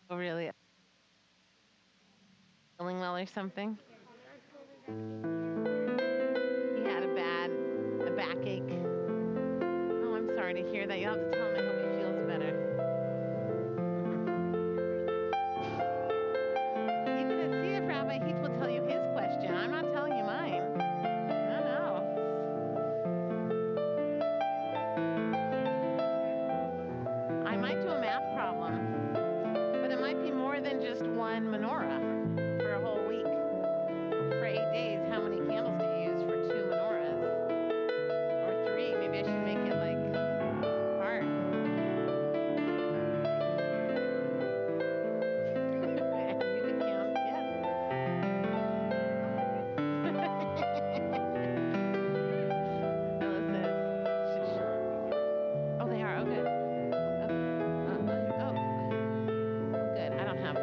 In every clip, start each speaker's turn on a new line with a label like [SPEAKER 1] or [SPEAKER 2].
[SPEAKER 1] Oh, really? Feeling well or something? He had a backache. Oh, I'm sorry to hear that. You'll have to tell him I hope he feels better. Even a see if Rabbi Heath will tell you his question. I'm not telling you mine. No, no. I might do a math problem, but it might be more than just one menorah for a whole week. For 8 days, how many candles do you use for two menorahs? Or three? Maybe I should make it like hard. And you can count, yes. Ella says, oh, they are. Oh, good. Oh, good. I don't have them.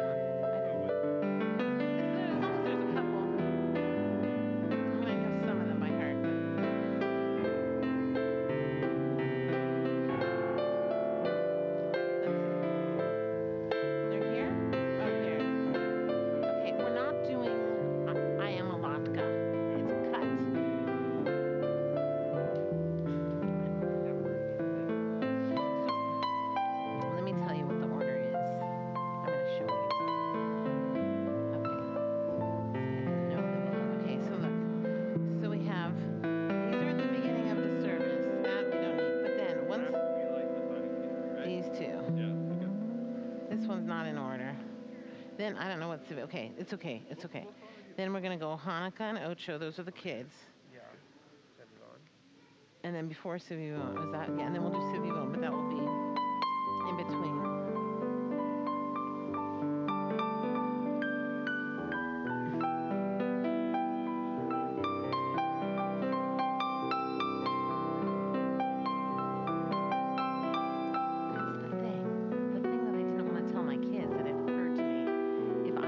[SPEAKER 1] As long as there's a couple. I might have some of them by heart, but let's see. They're here? Oh, here. Okay, we're not doing I am a latke. It's cut. So let me tell you what the order is. I'm going to show you. Okay. No, okay, so look. So we have these are at the beginning of the service. That we don't need. But then once these two. This one's not in order. Then I don't know what's okay. It's okay. It's okay. Then we're gonna go Hanukkah and Ocho. Those are the kids. And then before Sivivon, is that? Yeah. And then we'll do Sivivon, but that will be in between. That's the thing. The thing that I didn't want to tell my kids that it occurred to me. If I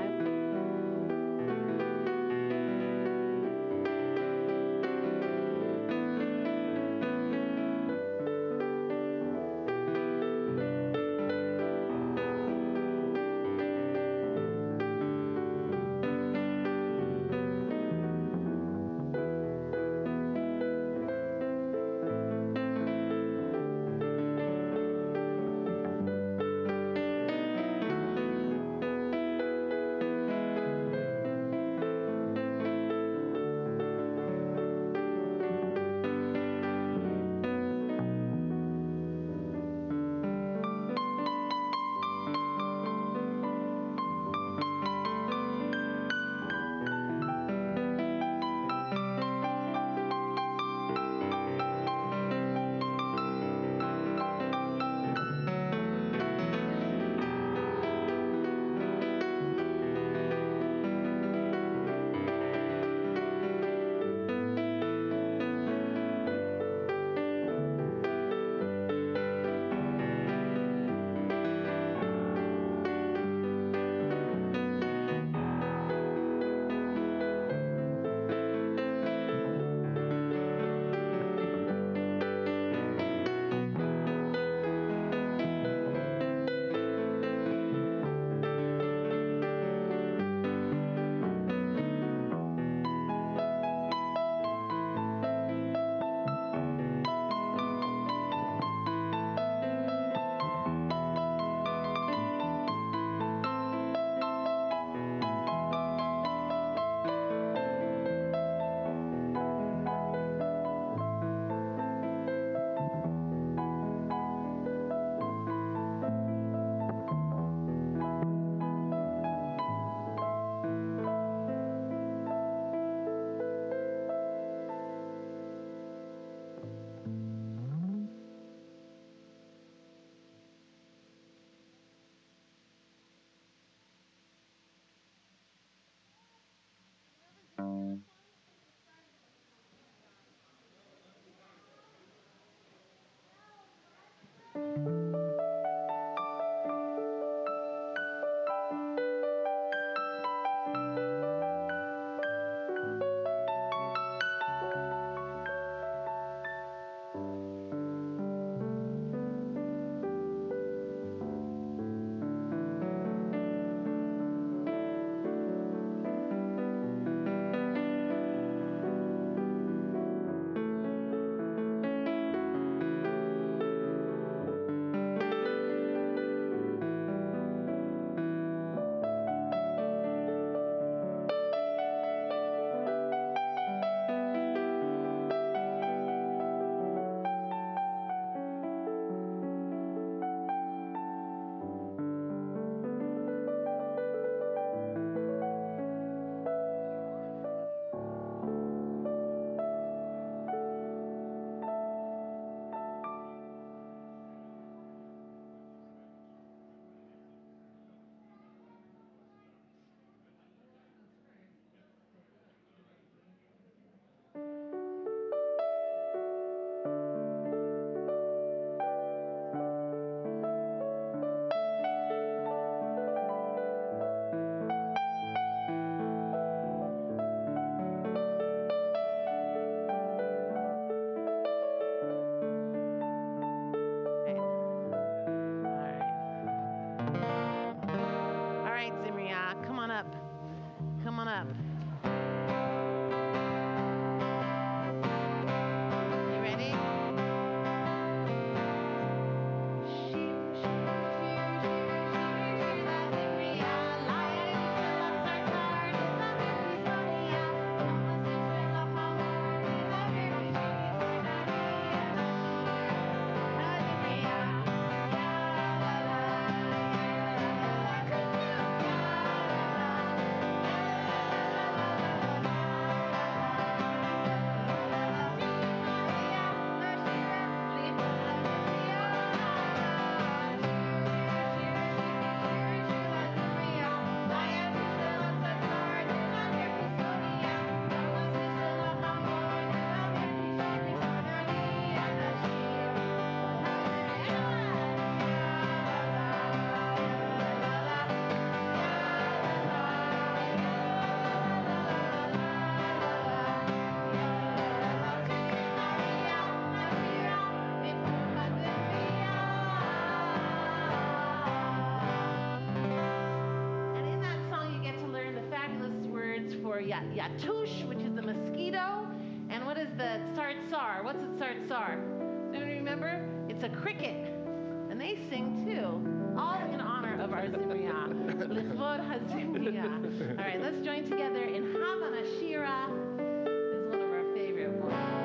[SPEAKER 1] yatush, which is the mosquito. And what is the tsar? What's a tsar? Does anyone remember? It's a cricket. And they sing too, all in honor of our Zimriya. L'chvod HaZimriya. All right, let's join together in Havana Shira. This is one of our favorite ones.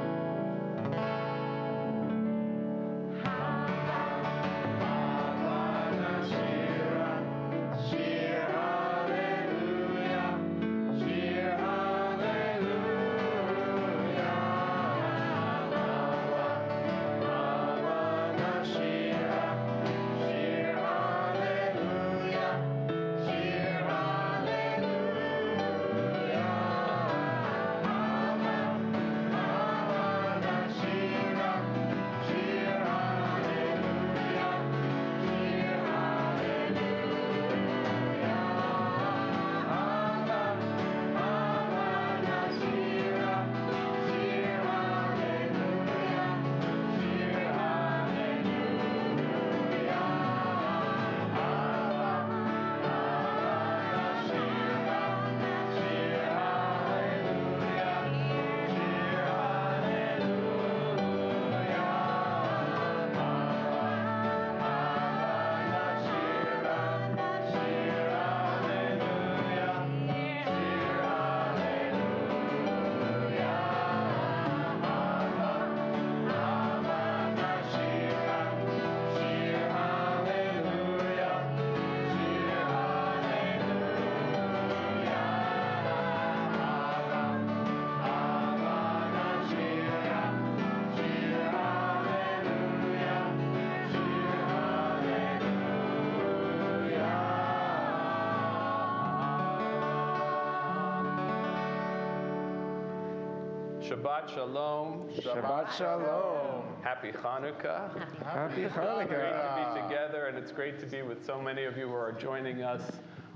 [SPEAKER 2] Shabbat Shalom.
[SPEAKER 3] Shabbat Shalom.
[SPEAKER 2] Happy Hanukkah.
[SPEAKER 3] Happy
[SPEAKER 2] It's great to
[SPEAKER 3] Hanukkah.
[SPEAKER 2] be together, and it's great to be with so many of you who are joining us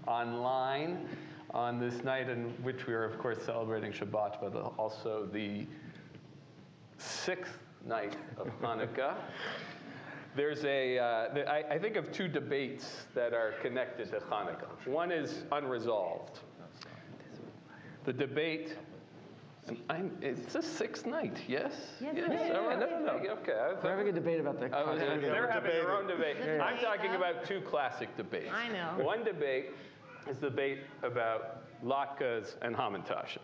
[SPEAKER 2] online on this night in which we are, of course, celebrating Shabbat, but also the 6th night of Hanukkah. There's I think of two debates that are connected to Hanukkah. One is unresolved. The debate, it's the 6th night, yes?
[SPEAKER 1] Yes.
[SPEAKER 2] Okay.
[SPEAKER 3] We're having a debate about the content.
[SPEAKER 2] They're having their own debate. I'm talking about two classic debates.
[SPEAKER 1] I know.
[SPEAKER 2] One debate is the debate about latkes and hamantashen.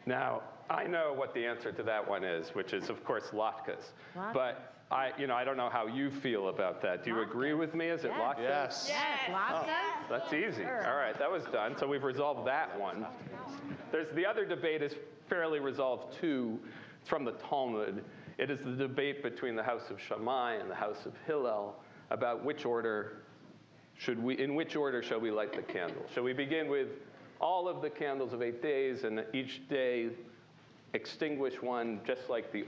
[SPEAKER 2] Now, I know what the answer to that one is, which is, of course, latkes. But I don't know how you feel about that. Do you agree with me? Is it latkes?
[SPEAKER 3] Yes.
[SPEAKER 1] Yes, latkes.
[SPEAKER 2] That's easy. All right, that was done. So we've resolved that one. There's the other debate is fairly resolved too. It's from the Talmud. It is the debate between the house of Shammai and the house of Hillel about in which order shall we light the candle? Shall we begin with all of the candles of 8 days and each day extinguish one, just like the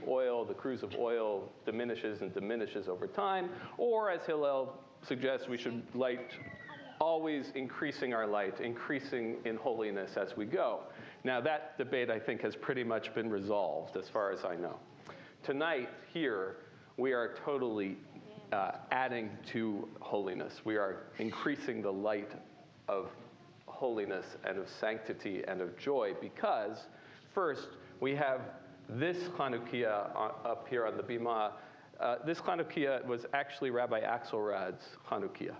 [SPEAKER 2] cruse of oil diminishes and diminishes over time? Or, as Hillel suggests, we should light, always increasing our light, increasing in holiness as we go. Now, that debate, I think, has pretty much been resolved, as far as I know. Tonight, here, we are totally adding to holiness. We are increasing the light of holiness and of sanctity and of joy because, first, we have this Chanukiah up here on the bima. This Chanukiah was actually Rabbi Axelrad's Chanukiah.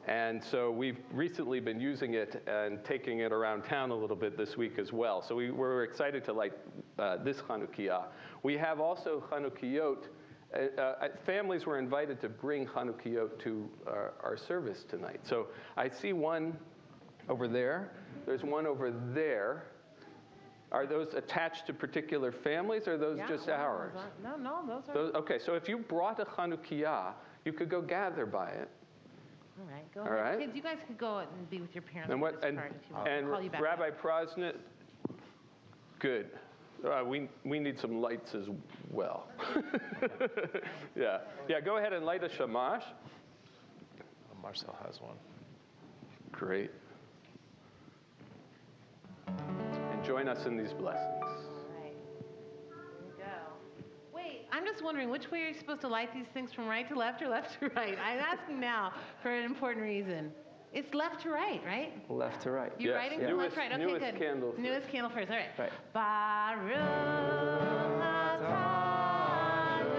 [SPEAKER 2] And so we've recently been using it and taking it around town a little bit this week as well. So we're excited to light this Chanukiah. We have also Chanukiyot. Families were invited to bring Chanukiyot to our service tonight. So I see one over there. There's one over there. Are those attached to particular families, or are those just ours?
[SPEAKER 1] No, those are.
[SPEAKER 2] Okay, so if you brought a Chanukiah, you could go gather by it.
[SPEAKER 1] All right, go
[SPEAKER 2] All
[SPEAKER 1] ahead.
[SPEAKER 2] right.
[SPEAKER 1] Kids, you guys could go and be with your parents.
[SPEAKER 2] And
[SPEAKER 1] for this part if you want.
[SPEAKER 2] and
[SPEAKER 1] I'll call you back
[SPEAKER 2] Rabbi
[SPEAKER 1] up.
[SPEAKER 2] Prosnit, good. We need some lights as well. Yeah. Go ahead and light a shamash.
[SPEAKER 3] Marcel has one.
[SPEAKER 2] Great. And join us in these blessings.
[SPEAKER 1] All right. Here we go. Wait, I'm just wondering, which way are you supposed to light these things, from right to left or left to right? I'm asking now for an important reason. It's left to right, right?
[SPEAKER 3] Left to right.
[SPEAKER 1] You're
[SPEAKER 2] Yes,
[SPEAKER 1] writing from left to right. Okay,
[SPEAKER 2] newest
[SPEAKER 1] good.
[SPEAKER 2] candle first.
[SPEAKER 1] Newest candle first. All right.
[SPEAKER 3] Right.
[SPEAKER 1] Baruch atah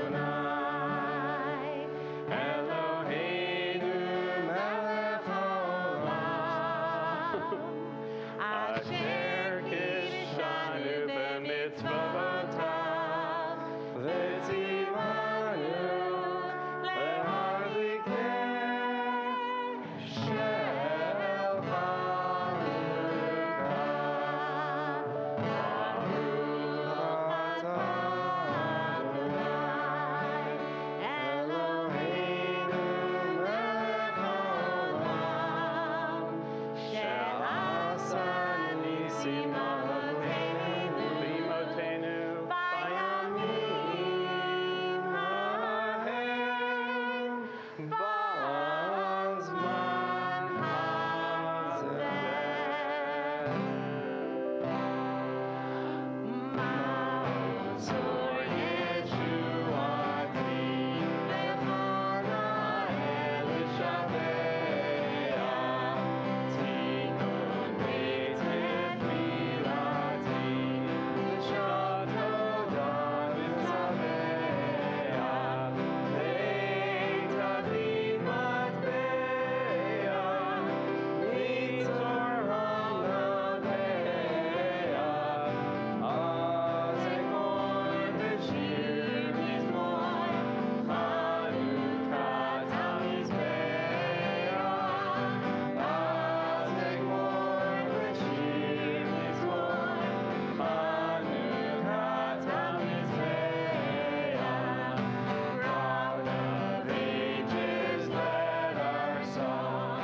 [SPEAKER 1] Adonai,
[SPEAKER 3] Eloheinu melech haolam,
[SPEAKER 1] asher
[SPEAKER 2] kiddushanu b'mitzvotav,
[SPEAKER 3] v'tzivanu leharlikeh shel Chanukah. Baruch atah Adonai, Eloheinu melech haolam, she'asa nisim lavotenu
[SPEAKER 2] B'imotenu,
[SPEAKER 3] bayamim hahem b'azman hazeh. Ma'asor Yeshuati lechana Erev Shabbat, tikun beit tefilati l'shat todah v'sabeach, le'ein tavit matbeah, mitzor ha'labeah, azekor b'shir mizmor, Chanukah tamizbeach, azekor b'shir mizmor, Chanukah tamizbeach. Round of ages, let our song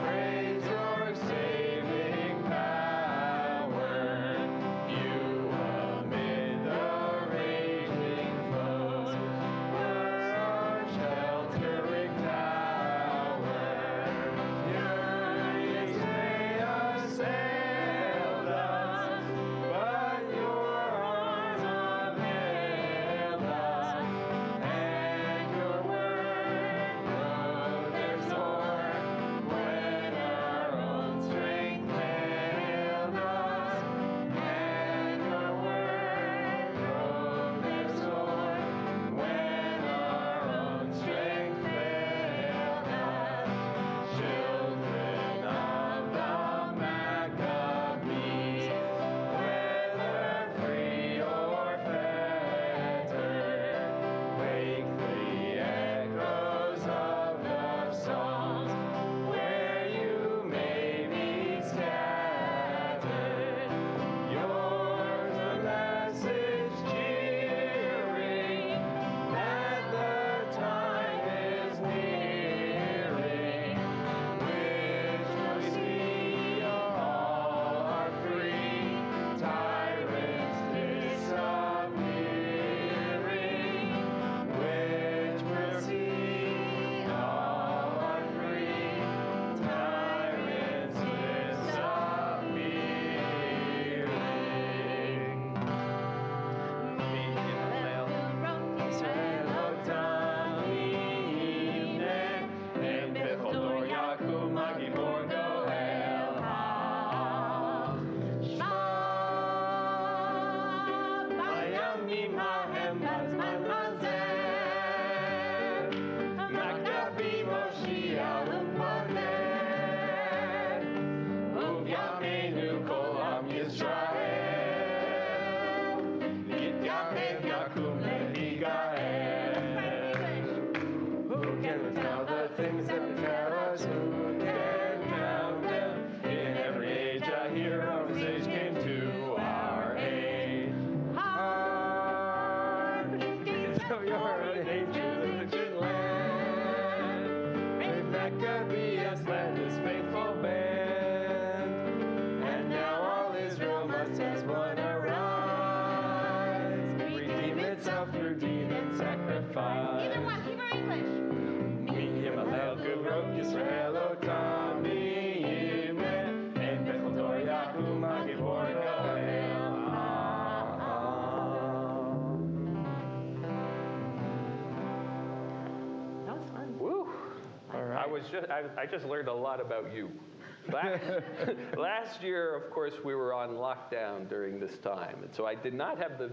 [SPEAKER 3] praise your saving power. You amid the raging flood were our sheltering tower. Furious they assailed us, but your arms upheld us, and your word broke their sword when our own strength failed us. And your word broke their sword when our own strength failed us. Children of the Maccabees, whether free or fettered, wake the echoes of the songs where you may be scattered. Yours the message cheering that the time is nearing, which will see all are free, tyrants disappearing, which will see all are free, tyrants disappearing. Israel Otamine, and Bechor Yaakov Magibor Goel Ha. Shema bayamim hahem b'zman hazeh, Maccabi Moshiach u'Moner, u'v'yameinu kol am Yisrael, yityahev yakum lehigael. Who can tell the things that
[SPEAKER 2] I just learned a lot about you. Last year, of course, we were on lockdown during this time, and so I did not have the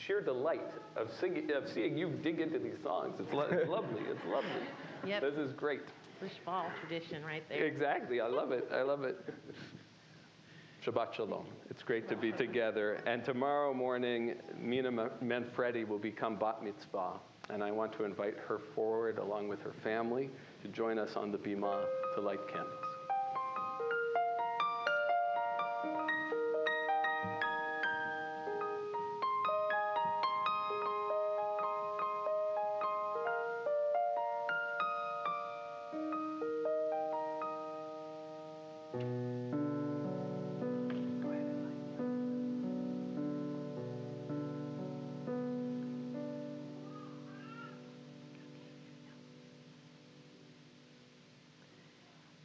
[SPEAKER 2] sheer delight of seeing you dig into these songs. It's lovely. It's lovely.
[SPEAKER 1] Yep.
[SPEAKER 2] This is great.
[SPEAKER 1] Rishbal tradition right there.
[SPEAKER 2] Exactly. I love it. I love it. Shabbat Shalom. It's great to be together. And tomorrow morning, Mina Manfredi will become Bat Mitzvah. And I want to invite her forward along with her family to join us on the bima to light candles.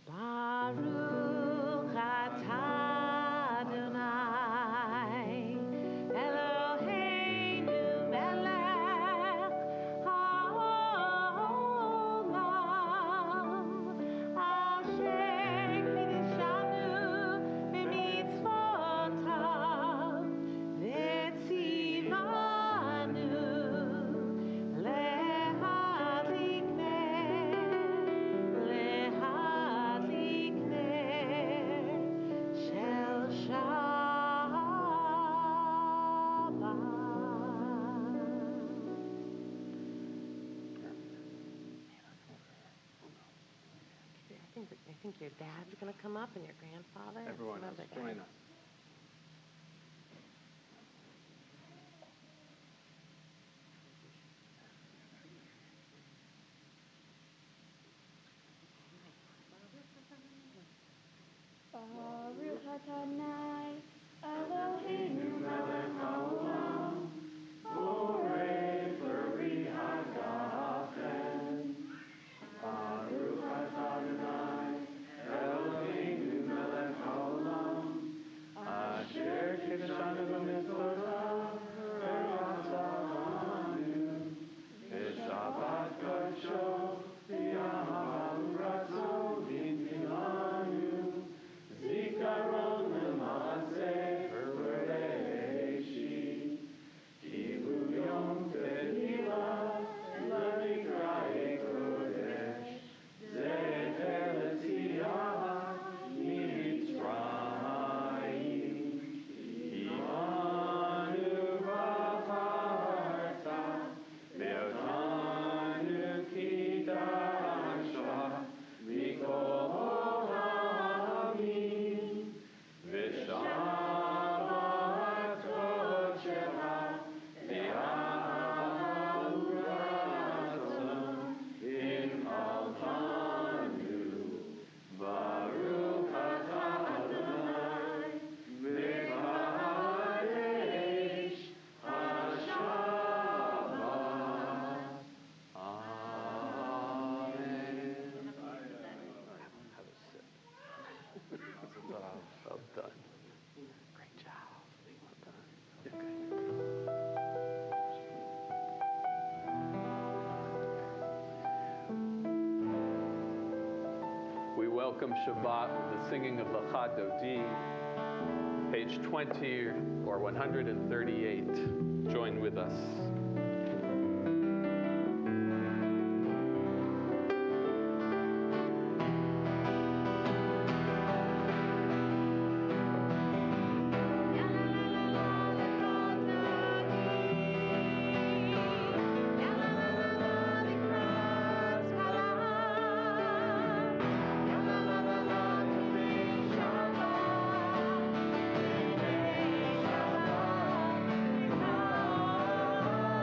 [SPEAKER 1] Baruch atah Adonai, Eloheinu melech haolam, asher kiddushanu b'mitzvotav, v'tzivanu lehadlik shel Shabbat. I think your dad's going to come up and your grandfather.
[SPEAKER 2] Everyone else, join us.
[SPEAKER 4] Baruch Adonai, Eloheinu melech haolam, borei peri hagafen. Baruch Adonai, Eloheinu melech haolam, asher kiddushanu b'mitzvotav, v'ratzanu, v'shabbat kodsho, v'yahav ratzon v'imtilanu. Zikaron l'maaseh v'reishi, kilu yom tehillah l'mikra'ei kodesh, zecher l'tziyah mitzrayim, imanu v'charta, ve'otanu kidasha, mikol Shabbat kodshecha, v'yahav ratzon v'imchalchanu, Baruch atah Adonai, mekadesh ha-Shabbat. Amen.
[SPEAKER 2] Have a sip. Well done. Great job. Well done. Okay. We welcome Shabbat with the singing of Lecha Dodi, page 20 or 138. Join with us.
[SPEAKER 4] Shabbat,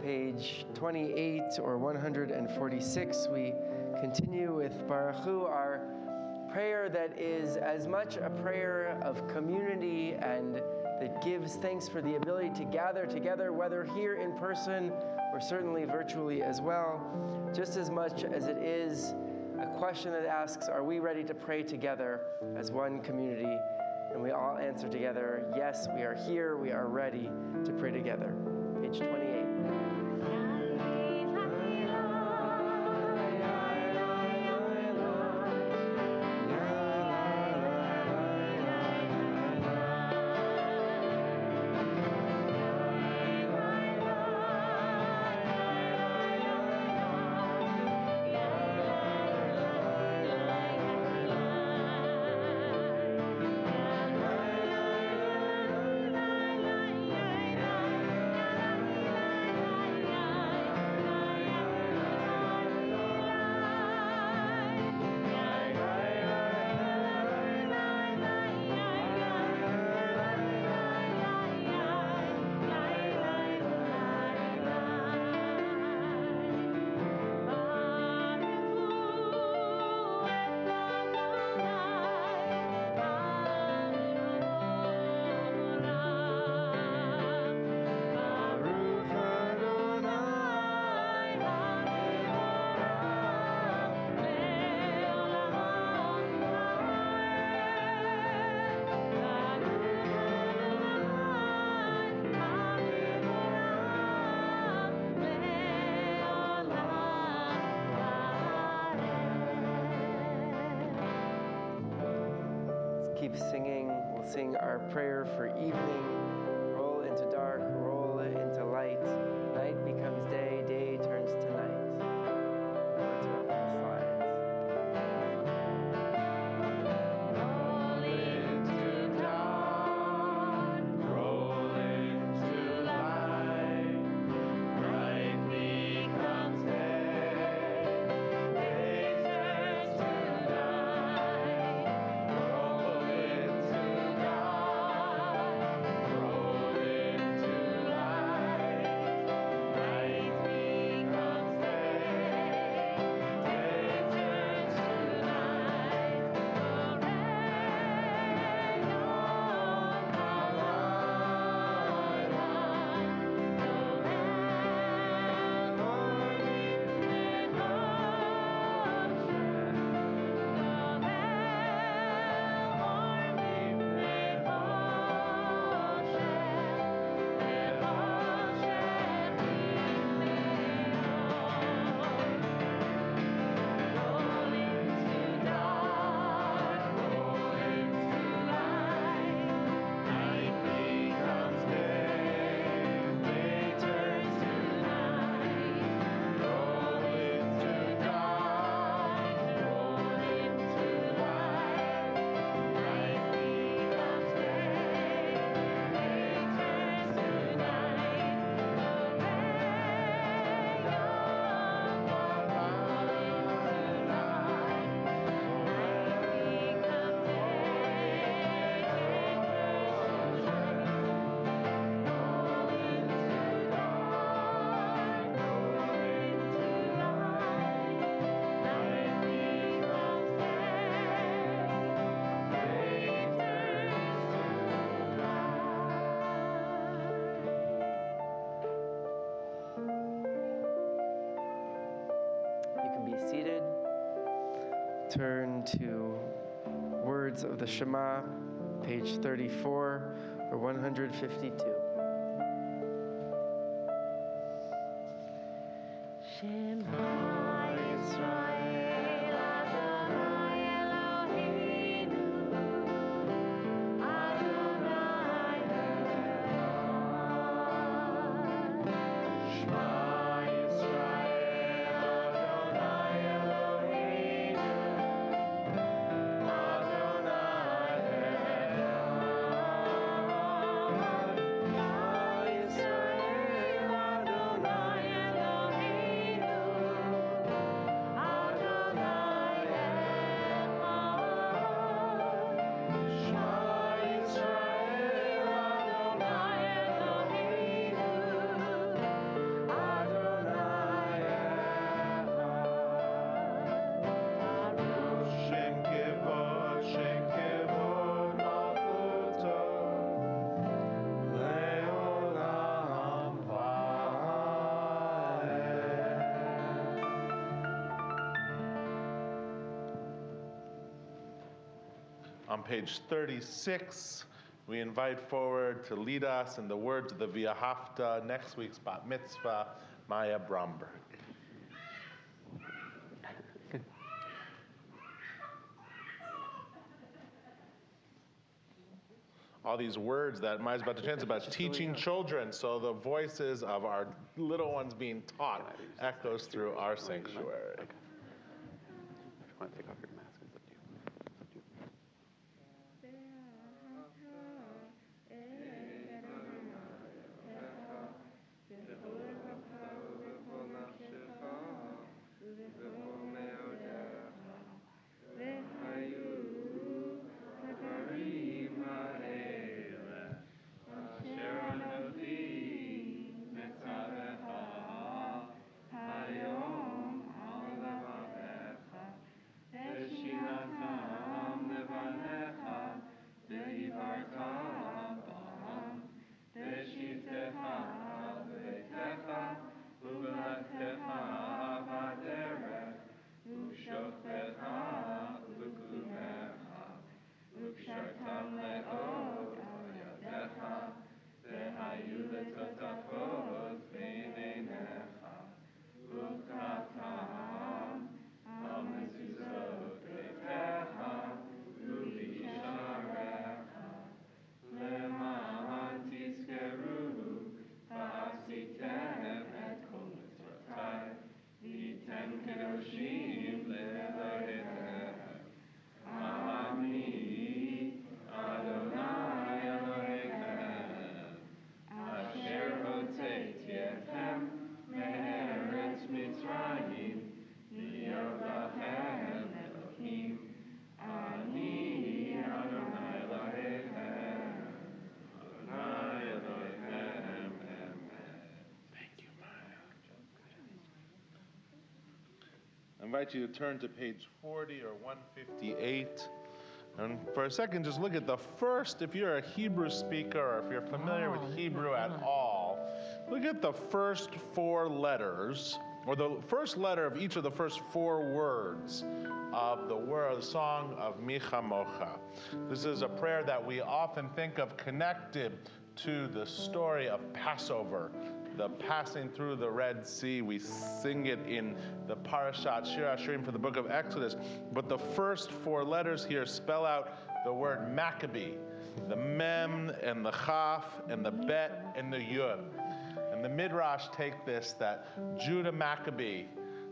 [SPEAKER 5] page 28 or 146, we continue with Baruch Hu, our prayer that is as much a prayer of community and that gives thanks for the ability to gather together, whether here in person or certainly virtually as well, just as much as it is a question that asks, are we ready to pray together as one community? And we all answer together, yes, we are here, we are ready to pray together. Page 28. Keep singing. We'll sing our prayer for evening. Roll into dark, roll into light. Night becomes day, day turns to night. Words are up on the slides.
[SPEAKER 3] Roll into dark, roll into light. Night becomes day, day turns to night. Roll into dark, roll into light. Night becomes day, day turns to night. The rain on the light, the rain
[SPEAKER 5] You can be seated. Turn to Words of the Shema, page 34 or 152.
[SPEAKER 4] Shema Yisrael Adonai Eloheinu Adonai Echad.
[SPEAKER 3] Shema Yisrael Adonai Eloheinu Adonai Echad. On page 36, we invite forward to lead us in the words of the Via Hafta, next week's Bat Mitzvah, Maya Bromberg. All these words that Maya's about to chant about teaching children, so the voices of our little ones being taught echoes through our sanctuary.
[SPEAKER 2] If you want to take off your mask, it's up to you.
[SPEAKER 3] I invite you to turn to page 40 or 158. And for a second, just look at the first, if you're a Hebrew speaker or if you're familiar with Hebrew at all, look at the first four letters, or the first letter of each of the first four words of the song of Micha Mocha. This is a prayer that we often think of connected to the story of Passover, the passing through the Red Sea. We sing it in the Parashat Shir Hashirim for the book of Exodus. But the first four letters here spell out the word Maccabee, the Mem and the Chaf and the Bet and the Yud. And the Midrash take this that Judah Maccabee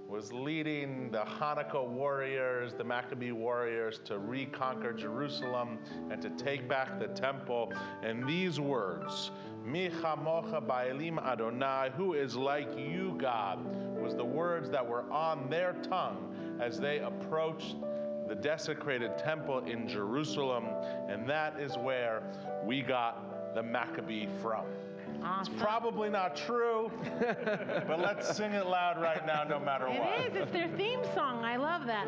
[SPEAKER 3] was leading the Hanukkah warriors, the Maccabee warriors, to reconquer Jerusalem and to take back the temple. And these words, Micha Mocha Ba'elim Adonai, who is like you, God, was the words that were on their tongue as they approached the desecrated temple in Jerusalem. And that is where we got the Maccabee from.
[SPEAKER 1] Awesome.
[SPEAKER 3] It's probably not true, but let's sing it loud right now, no matter what.
[SPEAKER 1] It is. It's their theme song. I love that.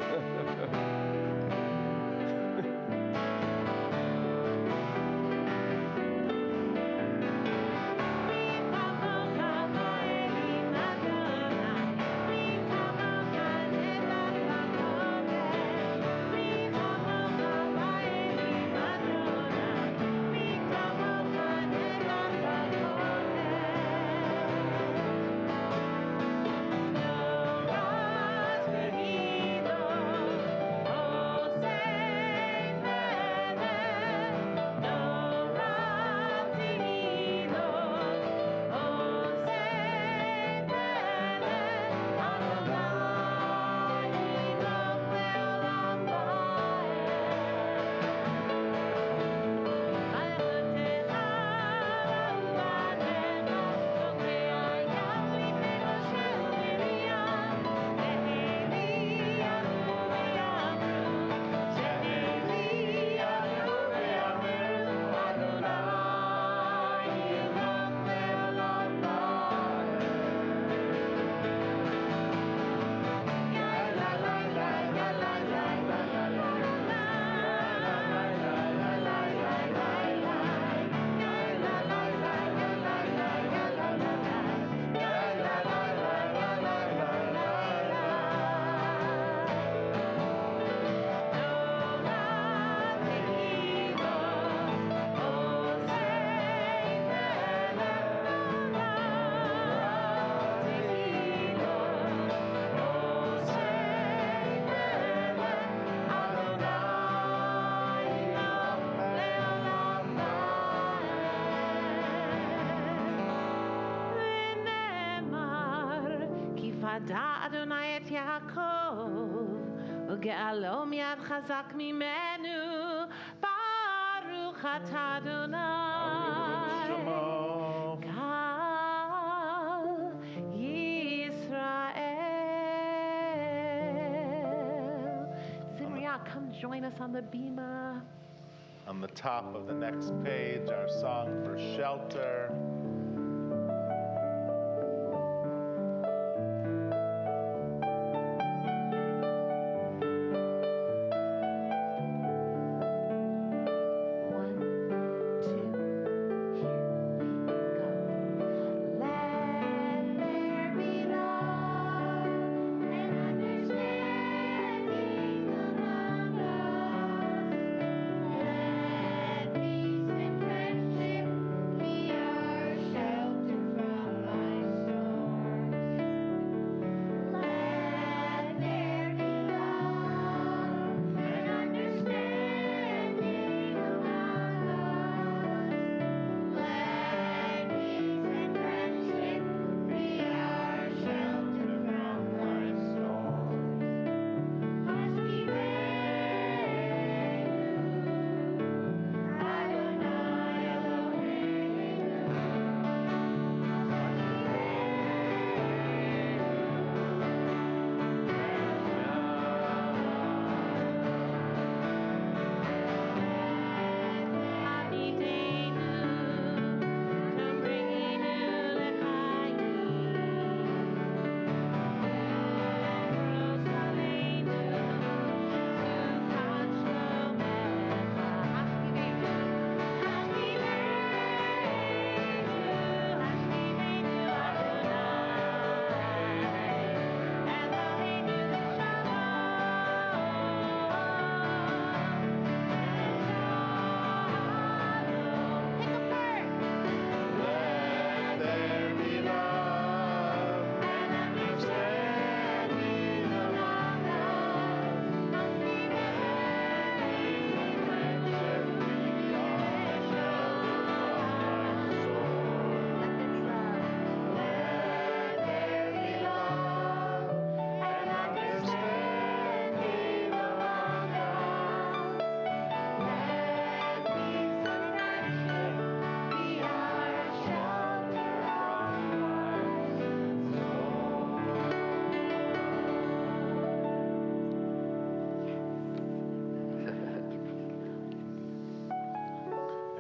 [SPEAKER 1] ידע אדוני את יעקב, וגאלו מיד חזק ממנו, ברוך אתה אדוני. Come join us on the bima.
[SPEAKER 3] On the top of the next page, our song for shelter.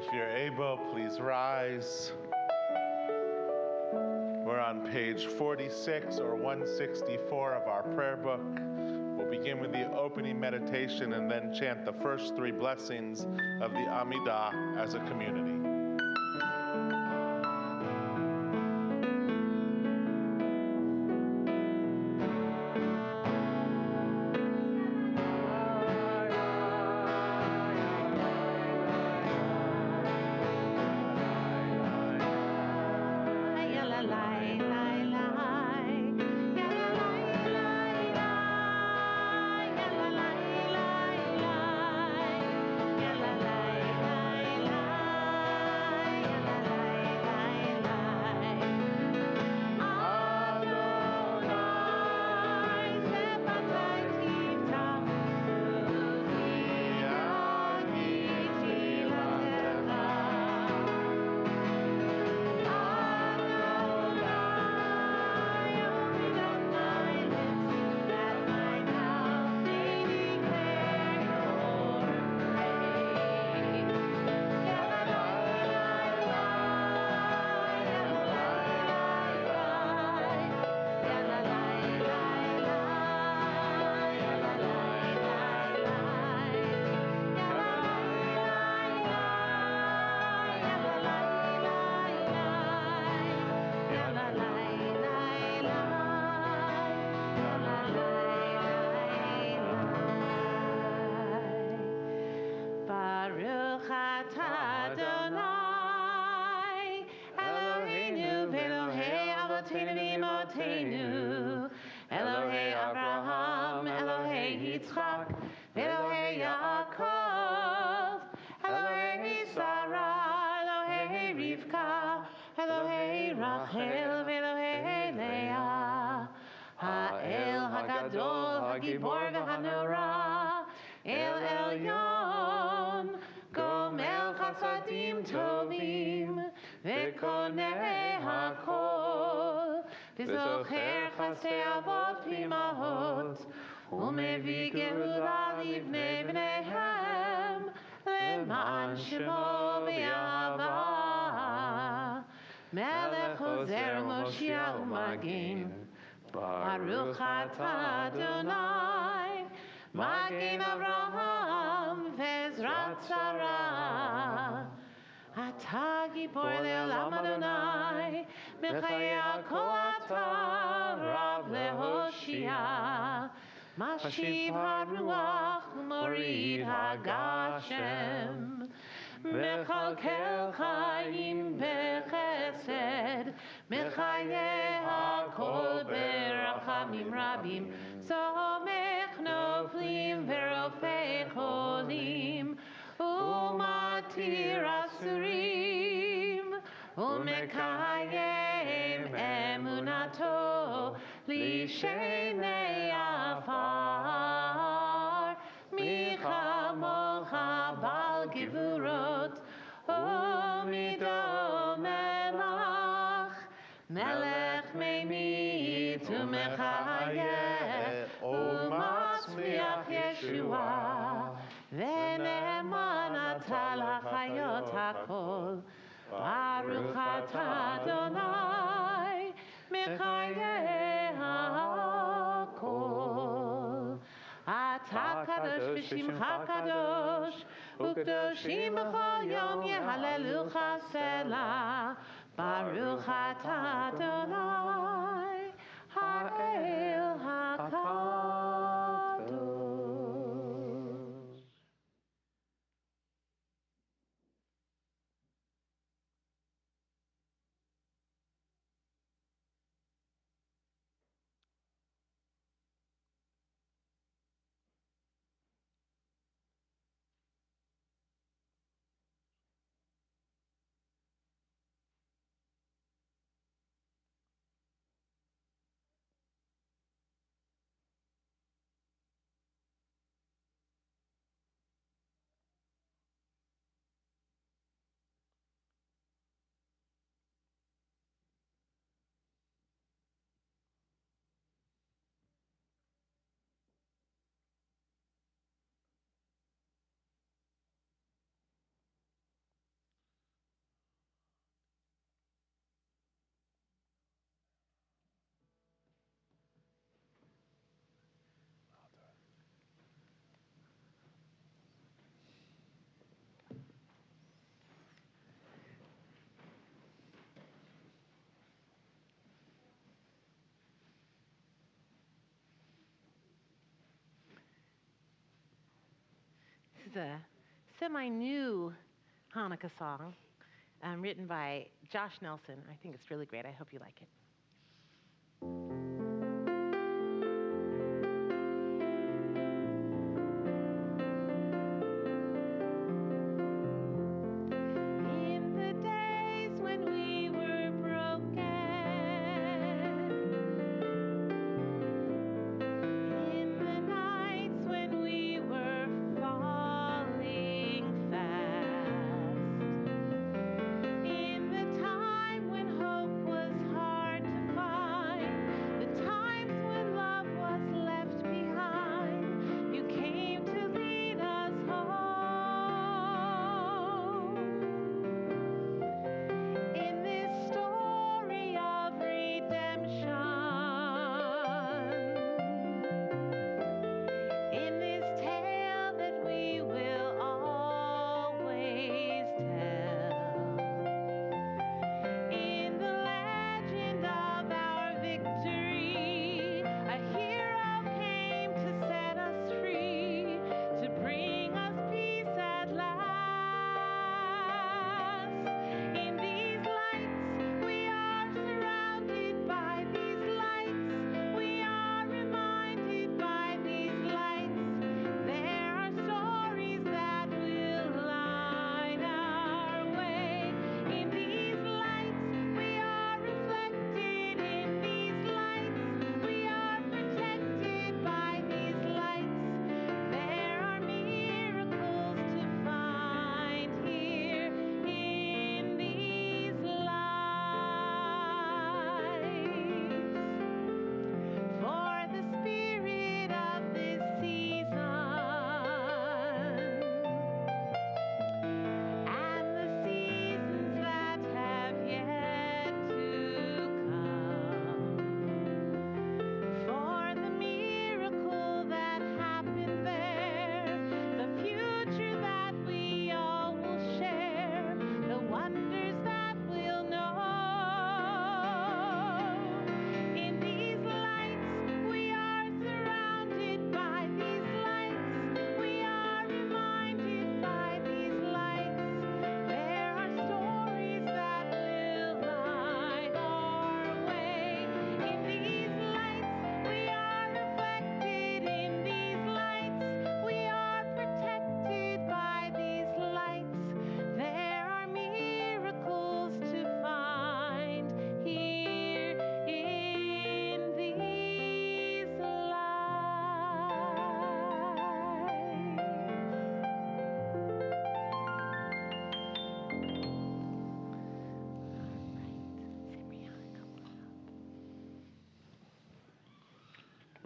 [SPEAKER 3] If you're able, please rise. We're on page 46 or 164 of our prayer book. We'll begin with the opening meditation and then chant the first three blessings of the Amidah as a community.
[SPEAKER 1] Elohei Abraham, Elohei Yitzchak, Elohei Yaakov, Elohei Sarah, Elohei Rivka, Elohei Rachel, Elohei Leah,
[SPEAKER 2] הגדול, הגיבור והנורא, אל עליון, גומל חסדים טובים, וקונה הכל, וזוכר חסדי אבות ואימהות, ומביא גאולה לבני בניהם, למען שמו באהבה. מלך עוזר ומושיע ומגן, ברוך אתה אדוני, מגן אברהם ועזרת שרה. אתה גיבור לעולם אדוני, בחיי הכל אתה רב להושיע. משיב הרוח ומוריד הגשם, מכלכל חיים בחסד, מחיי הכל ברחמים רבים, סומך נופלים ורופא חולים, ומתיר אסורים, ומקיים אמונתו לשני עפר. מי כמוך בעל גבורות ומידו מלך, מלך ממית ומחיה ומצמיח ישועה, ונאמן אתה לחיות הכל. ברוך אתה אדוני מחיי הכל. אתה קדוש ושמך קדוש, וקדושים בכל יום יהללוך סלה. ברוך אתה אדוני האל הקדוש. This is a semi-new Hanukkah song written by Josh Nelson. I think it's really great. I hope you like it. In the days when we were broken, in the nights when we were falling fast, in the time when hope was hard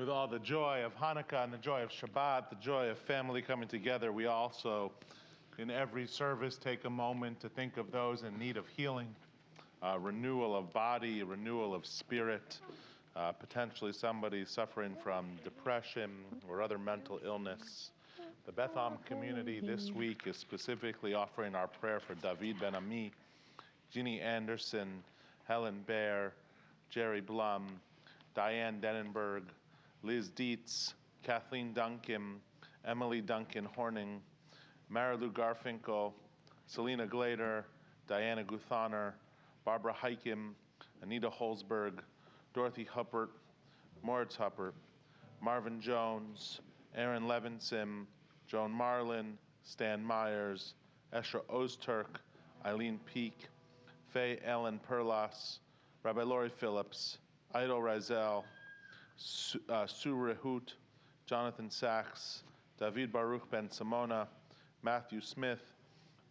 [SPEAKER 3] with all the joy of Hanukkah and the joy of Shabbat, the joy of family coming together, we also, in every service, take a moment to think of those in need of healing, renewal of body, renewal of spirit, potentially somebody suffering from depression or other mental illness. The Beth Am community this week is specifically offering our prayer for David Ben-Ami, Ginny Anderson, Helen Baer, Jerry Blum, Diane Denenberg, Liz Dietz, Kathleen Duncan, Emily Duncan Horning, Marilu Garfinkel, Selena Glader, Diana Guthaner, Barbara Heikim, Anita Holzberg, Dorothy Huppert, Moritz Huppert, Marvin Jones, Aaron Levinson, Joan Marlin, Stan Myers, Esra Ozturk, Eileen Peak, Faye Ellen Perlas, Rabbi Lori Phillips, Ido Razel, Sue Rehut, Jonathan Sachs, David Baruch Ben Simona, Matthew Smith,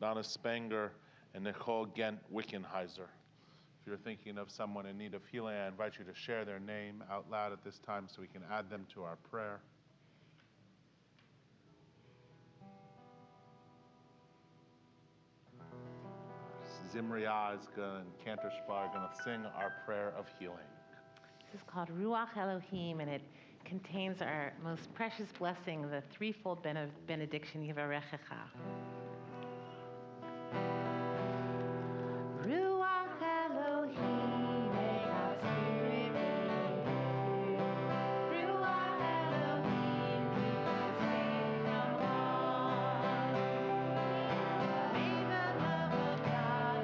[SPEAKER 3] Donna Spanger, and Nicole Gent Wickenheiser. If you're thinking of someone in need of healing, I invite you to share their name out loud at this time so we can add them to our prayer. Zimri Azga and Cantor Spar are going to sing our prayer of healing.
[SPEAKER 1] This is called Ruach Elohim, and it contains our most precious blessing, the threefold benediction, Yivarechecha. Ruach Elohim, may God's Spirit be with you. Ruach Elohim, keep us safe from harm. May the love of God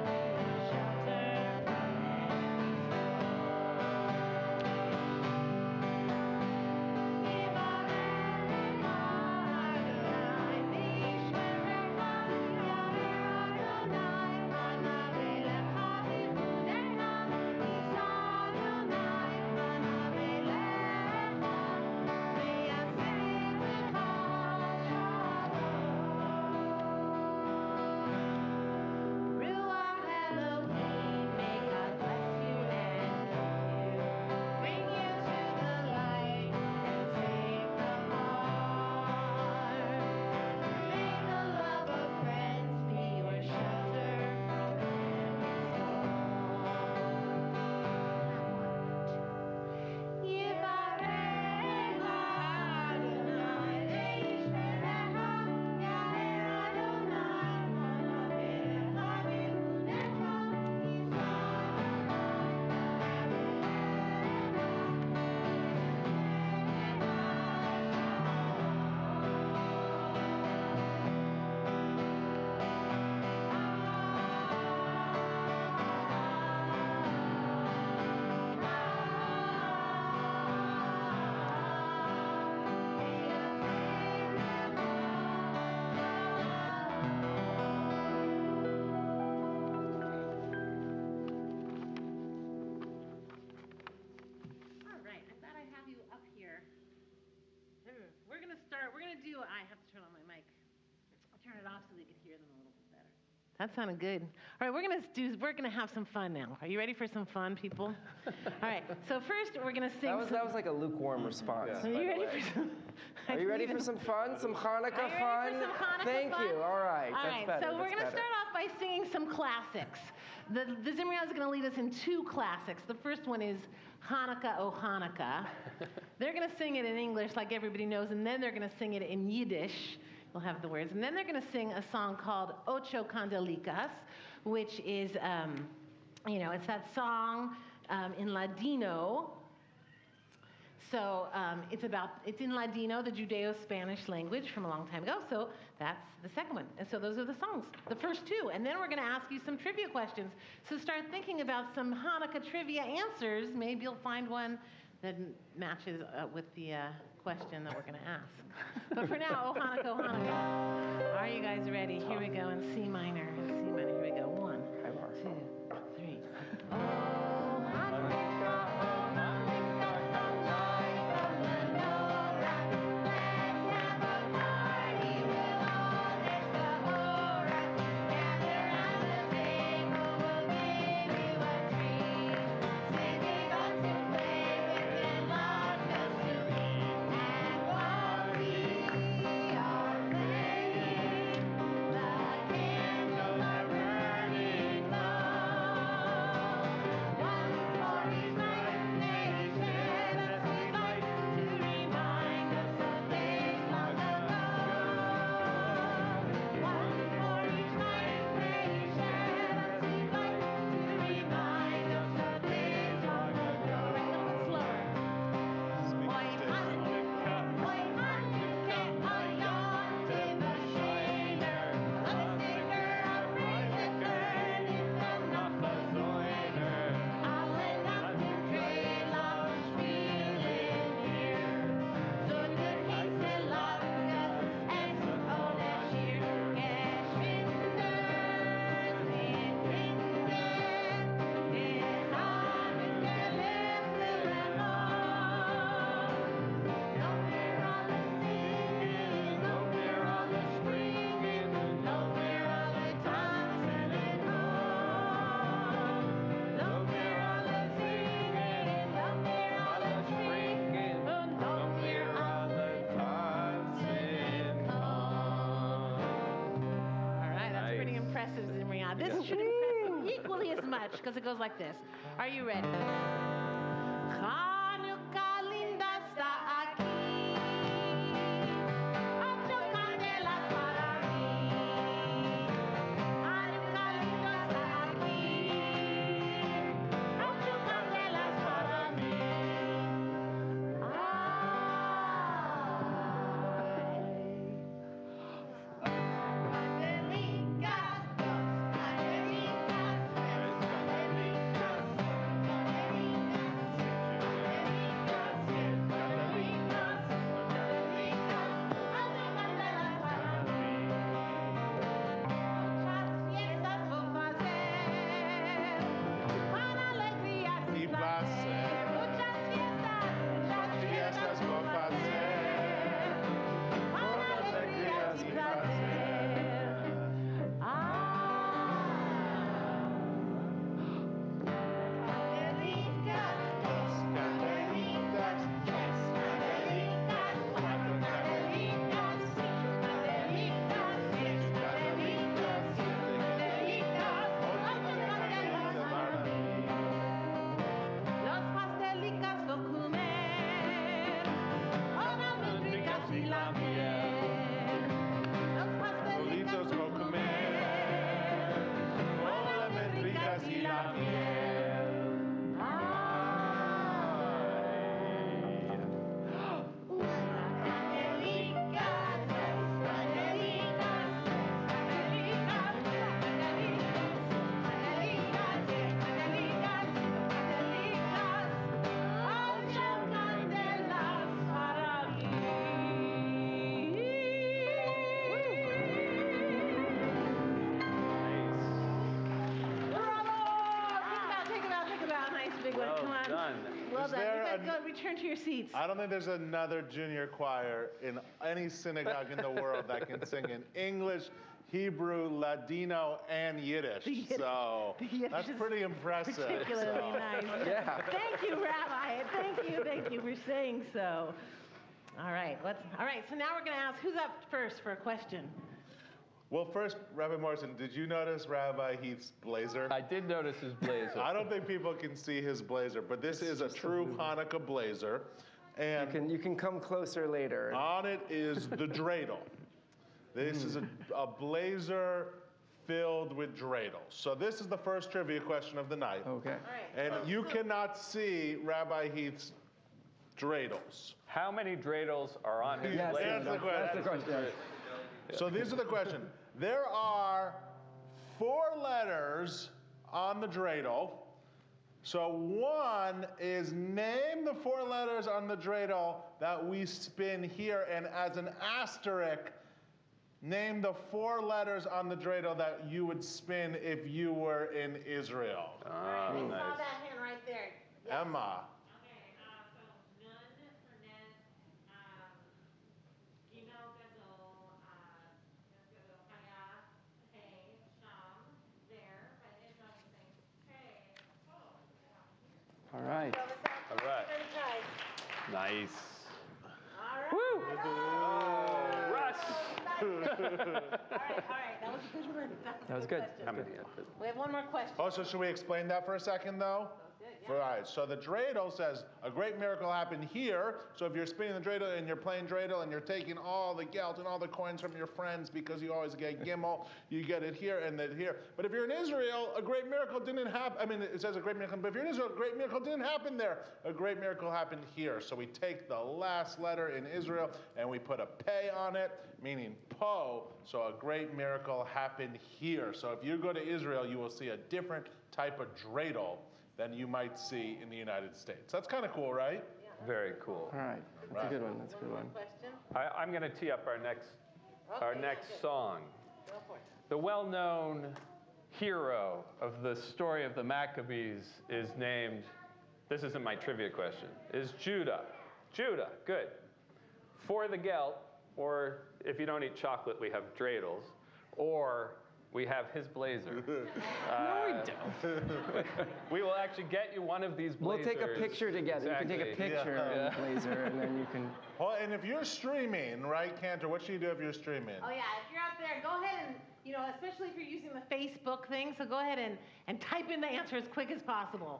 [SPEAKER 1] be your shelter from every I have to turn on my mic. I'll turn it off so we can hear them a little bit better. That sounded good. All right, we're gonna have some fun now. Are you ready for some fun, people? All right. So first, we're gonna sing.
[SPEAKER 5] That was like a lukewarm response.
[SPEAKER 1] Are you ready for some?
[SPEAKER 5] Are you ready for some fun? Some Hanukkah fun?
[SPEAKER 1] Are you ready for some Hanukkah
[SPEAKER 5] Thank
[SPEAKER 1] fun?
[SPEAKER 5] you. All right.
[SPEAKER 1] All
[SPEAKER 5] That's
[SPEAKER 1] right.
[SPEAKER 5] better.
[SPEAKER 1] So we're
[SPEAKER 5] That's
[SPEAKER 1] gonna
[SPEAKER 5] better.
[SPEAKER 1] start off by singing some classics. The Zimriaz is gonna lead us in two classics. The first one is Hanukkah, oh Hanukkah. They're gonna sing it in English like everybody knows, and then they're gonna sing it in Yiddish. We'll have the words. And then they're going to sing a song called Ocho Candelicas, which is, it's that song in Ladino. So it's in Ladino, the Judeo-Spanish language from a long time ago. So that's the second one. And so those are the songs, the first two. And then we're going to ask you some trivia questions. So start thinking about some Hanukkah trivia answers. Maybe you'll find one that matches with the question that we're going to ask. But for now, oh Hanukkah, oh Hanukkah. Are you guys ready? Here we go in C minor. C minor. Here we go. 1, 2, 3. Oh Hanukkah, oh Hanukkah, the light of menorah. Let's have a party with all this Torah. Gather round the table, we'll give you a treat. Singing songs to play with and lots to eat. this should impress you equally as much because it goes like this. Are you ready? Hanukkah linda está aquí. Ocho candelas para mí. Hanukkah linda está aquí. Ocho candelas para mí. Return to your seats.
[SPEAKER 3] I don't think there's another junior choir in any synagogue in the world that can sing in English, Hebrew, Ladino, and Yiddish. So that's pretty impressive.
[SPEAKER 1] Particularly nice.
[SPEAKER 5] Yeah.
[SPEAKER 1] Thank you, Rabbi. Thank you for saying so. All right, so now we're going to ask who's up first for a question.
[SPEAKER 3] Well, first, Rabbi Morrison, did you notice Rabbi Heath's blazer?
[SPEAKER 2] I did notice his blazer.
[SPEAKER 3] I don't think people can see his blazer, but this is a true Hanukkah blazer. And
[SPEAKER 5] You can come closer later.
[SPEAKER 3] on it is the dreidel. This is a blazer filled with dreidels. So this is the first trivia question of the night.
[SPEAKER 5] Okay.
[SPEAKER 3] And you cannot see Rabbi Heath's dreidels.
[SPEAKER 2] How many dreidels are on his
[SPEAKER 5] Yes,
[SPEAKER 2] blazer?
[SPEAKER 5] that's the question.
[SPEAKER 3] So these are the question. There are 4 letters on the dreidel. So one is name the 4 letters on the dreidel that we spin here, and as an asterisk, name the 4 letters on the dreidel that you would spin if you were in Israel.
[SPEAKER 2] Ah,
[SPEAKER 1] I
[SPEAKER 2] nice.
[SPEAKER 1] saw that hand right there.
[SPEAKER 3] Emma.
[SPEAKER 5] All right.
[SPEAKER 2] All right. Nice.
[SPEAKER 1] Woo!
[SPEAKER 2] Russ.
[SPEAKER 1] All right. That was a good one.
[SPEAKER 5] That was good.
[SPEAKER 1] Question. We have one more question.
[SPEAKER 3] Oh, so should we explain that for a second, though? All right, so the dreidel says a great miracle happened here. So if you're spinning the dreidel and you're playing dreidel and you're taking all the gelt and all the coins from your friends because you always get gimel, you get it here and then here. But if you're in Israel, a great miracle didn't happen. I mean, it says a great miracle, but if you're in Israel, a great miracle didn't happen there. A great miracle happened here. So we take the last letter in Israel and we put a pei on it, meaning po. So a great miracle happened here. So if you go to Israel, you will see a different type of dreidel than you might see in the United States. That's kind of cool, right?
[SPEAKER 2] Very cool.
[SPEAKER 5] All right. That's a good one. That's a good one.
[SPEAKER 1] Question?
[SPEAKER 2] I'm going to tee up our next song.
[SPEAKER 1] Go for it.
[SPEAKER 2] The well-known hero of the story of the Maccabees is named, this isn't my trivia question, is Judah. Judah, good. For the gelt, or if you don't eat chocolate, we have dreidels, or we have his blazer.
[SPEAKER 1] No, we don't.
[SPEAKER 2] We will actually get you one of these
[SPEAKER 5] We'll
[SPEAKER 2] blazers.
[SPEAKER 5] take a picture together.
[SPEAKER 2] Exactly.
[SPEAKER 5] You can take a picture of the blazer, and then you can.
[SPEAKER 3] Well, and if you're streaming, right, Cantor, what should you do if you're streaming?
[SPEAKER 1] Oh yeah, if you're out there, go ahead and, especially if you're using the Facebook thing, so go ahead and type in the answer as quick as possible.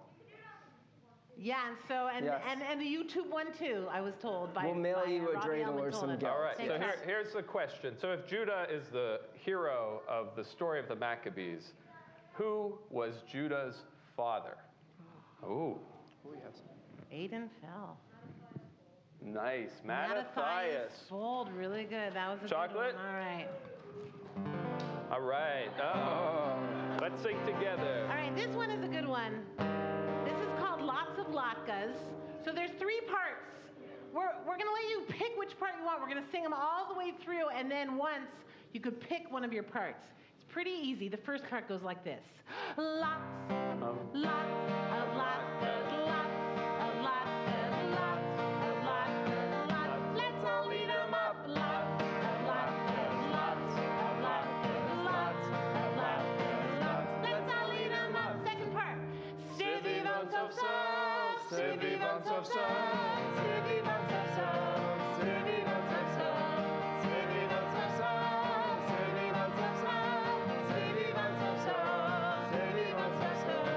[SPEAKER 1] Yeah, and so,
[SPEAKER 5] Yes.
[SPEAKER 1] and the YouTube one too, I was told by
[SPEAKER 5] We'll mail
[SPEAKER 1] by,
[SPEAKER 5] you a
[SPEAKER 1] Robbie
[SPEAKER 5] dreidel
[SPEAKER 1] Ellman
[SPEAKER 5] or
[SPEAKER 1] told
[SPEAKER 5] some
[SPEAKER 1] us.
[SPEAKER 5] gelt.
[SPEAKER 2] All right, so
[SPEAKER 1] Yes.
[SPEAKER 2] here's the question. So if Judah is the hero of the story of the Maccabees, who was Judah's father? Ooh,
[SPEAKER 1] Aiden fell.
[SPEAKER 2] nice. Mattathias.
[SPEAKER 1] Fold, really good. That was a
[SPEAKER 2] Chocolate?
[SPEAKER 1] good one. All right.
[SPEAKER 2] All right. Uh-oh. Let's sing together.
[SPEAKER 1] All right, this one is a good one. This is called Lots of Latkes. So there's 3 parts. We're going to let you pick which part you want. We're going to sing them all the way through, and then once you could pick one of your parts. It's pretty easy. The first part goes like this. Lots of latkes, lots of latkes, lots of latkes. Let's all eat 'em up. Lots of latkes, lots of latkes. Let's all eat 'em up. Second part. C'est vivant sauf sauf. C'est vivant sauf sauf. C'est vivant sauf sauf. C'est vivant sauf sauf. C'est vivant sauf sauf. C'est vivant sauf sauf. C'est vivant sauf sauf. C'est vivant sauf sauf.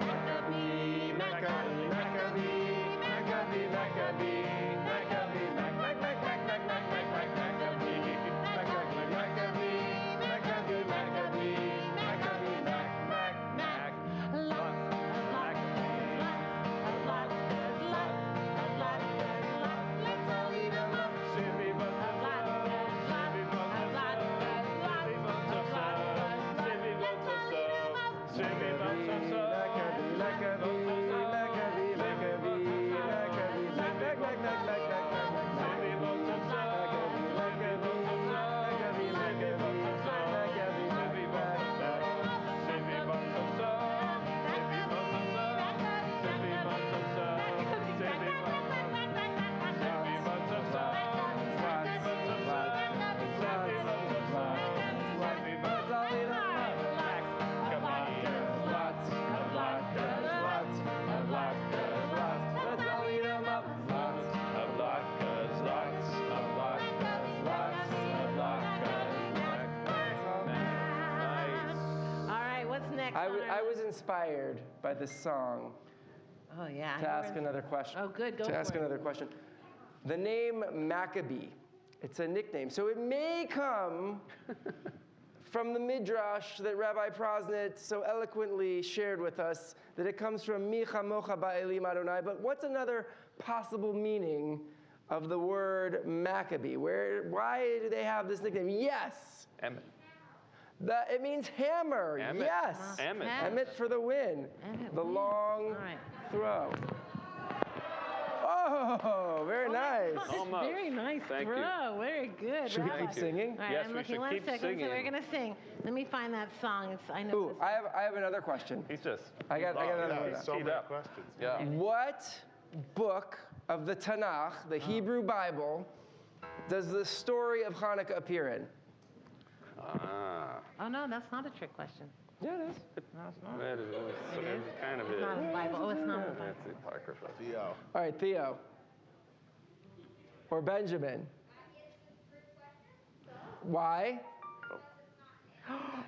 [SPEAKER 1] Maccabee, Maccabee, Maccabee, Maccabee, Maccabee, Maccabee, Maccabee,
[SPEAKER 5] I was inspired by this song
[SPEAKER 1] Oh, yeah.
[SPEAKER 5] to ask another question.
[SPEAKER 1] Oh, good. Go
[SPEAKER 5] To
[SPEAKER 1] for
[SPEAKER 5] ask
[SPEAKER 1] it.
[SPEAKER 5] another question. The name Maccabee, it's a nickname. So it may come from the midrash that Rabbi Prosnit so eloquently shared with us, that it comes from Mi chamocha ba'elim Adonai. But what's another possible meaning of the word Maccabee? Why do they have this nickname? Yes.
[SPEAKER 2] Emmett.
[SPEAKER 5] It means hammer.
[SPEAKER 2] Emmett.
[SPEAKER 5] Yes.
[SPEAKER 2] Emmett.
[SPEAKER 5] Emmett for the win.
[SPEAKER 1] Emmett
[SPEAKER 5] The
[SPEAKER 1] wins.
[SPEAKER 5] long
[SPEAKER 1] All right.
[SPEAKER 5] throw. Oh, very nice.
[SPEAKER 2] Almost.
[SPEAKER 1] Very nice
[SPEAKER 2] Thank you.
[SPEAKER 1] throw. Very good.
[SPEAKER 5] Should we
[SPEAKER 1] Rabbi.
[SPEAKER 5] keep singing?
[SPEAKER 1] All right,
[SPEAKER 2] Yes,
[SPEAKER 1] I'm
[SPEAKER 2] we
[SPEAKER 1] looking
[SPEAKER 2] should
[SPEAKER 1] one
[SPEAKER 2] keep
[SPEAKER 1] second.
[SPEAKER 2] singing.
[SPEAKER 1] So we're gonna sing. Let me find that song. I know.
[SPEAKER 5] Ooh, I have another question.
[SPEAKER 2] He's just.
[SPEAKER 5] I got another
[SPEAKER 3] Yeah,
[SPEAKER 5] one.
[SPEAKER 3] so
[SPEAKER 2] Teed
[SPEAKER 3] many
[SPEAKER 2] up.
[SPEAKER 3] questions.
[SPEAKER 2] Yeah.
[SPEAKER 5] What book of the Tanakh, the Hebrew Bible, does the story of Hanukkah appear in?
[SPEAKER 1] Oh no, that's not a trick question.
[SPEAKER 5] Yeah, it is.
[SPEAKER 1] No, it's not.
[SPEAKER 2] It is. It kind of
[SPEAKER 1] It's
[SPEAKER 2] is.
[SPEAKER 1] not in the Bible. Oh, it's not in the Bible.
[SPEAKER 2] That's the Apocrypha.
[SPEAKER 3] Theo.
[SPEAKER 5] All right, Theo. Or Benjamin. Why?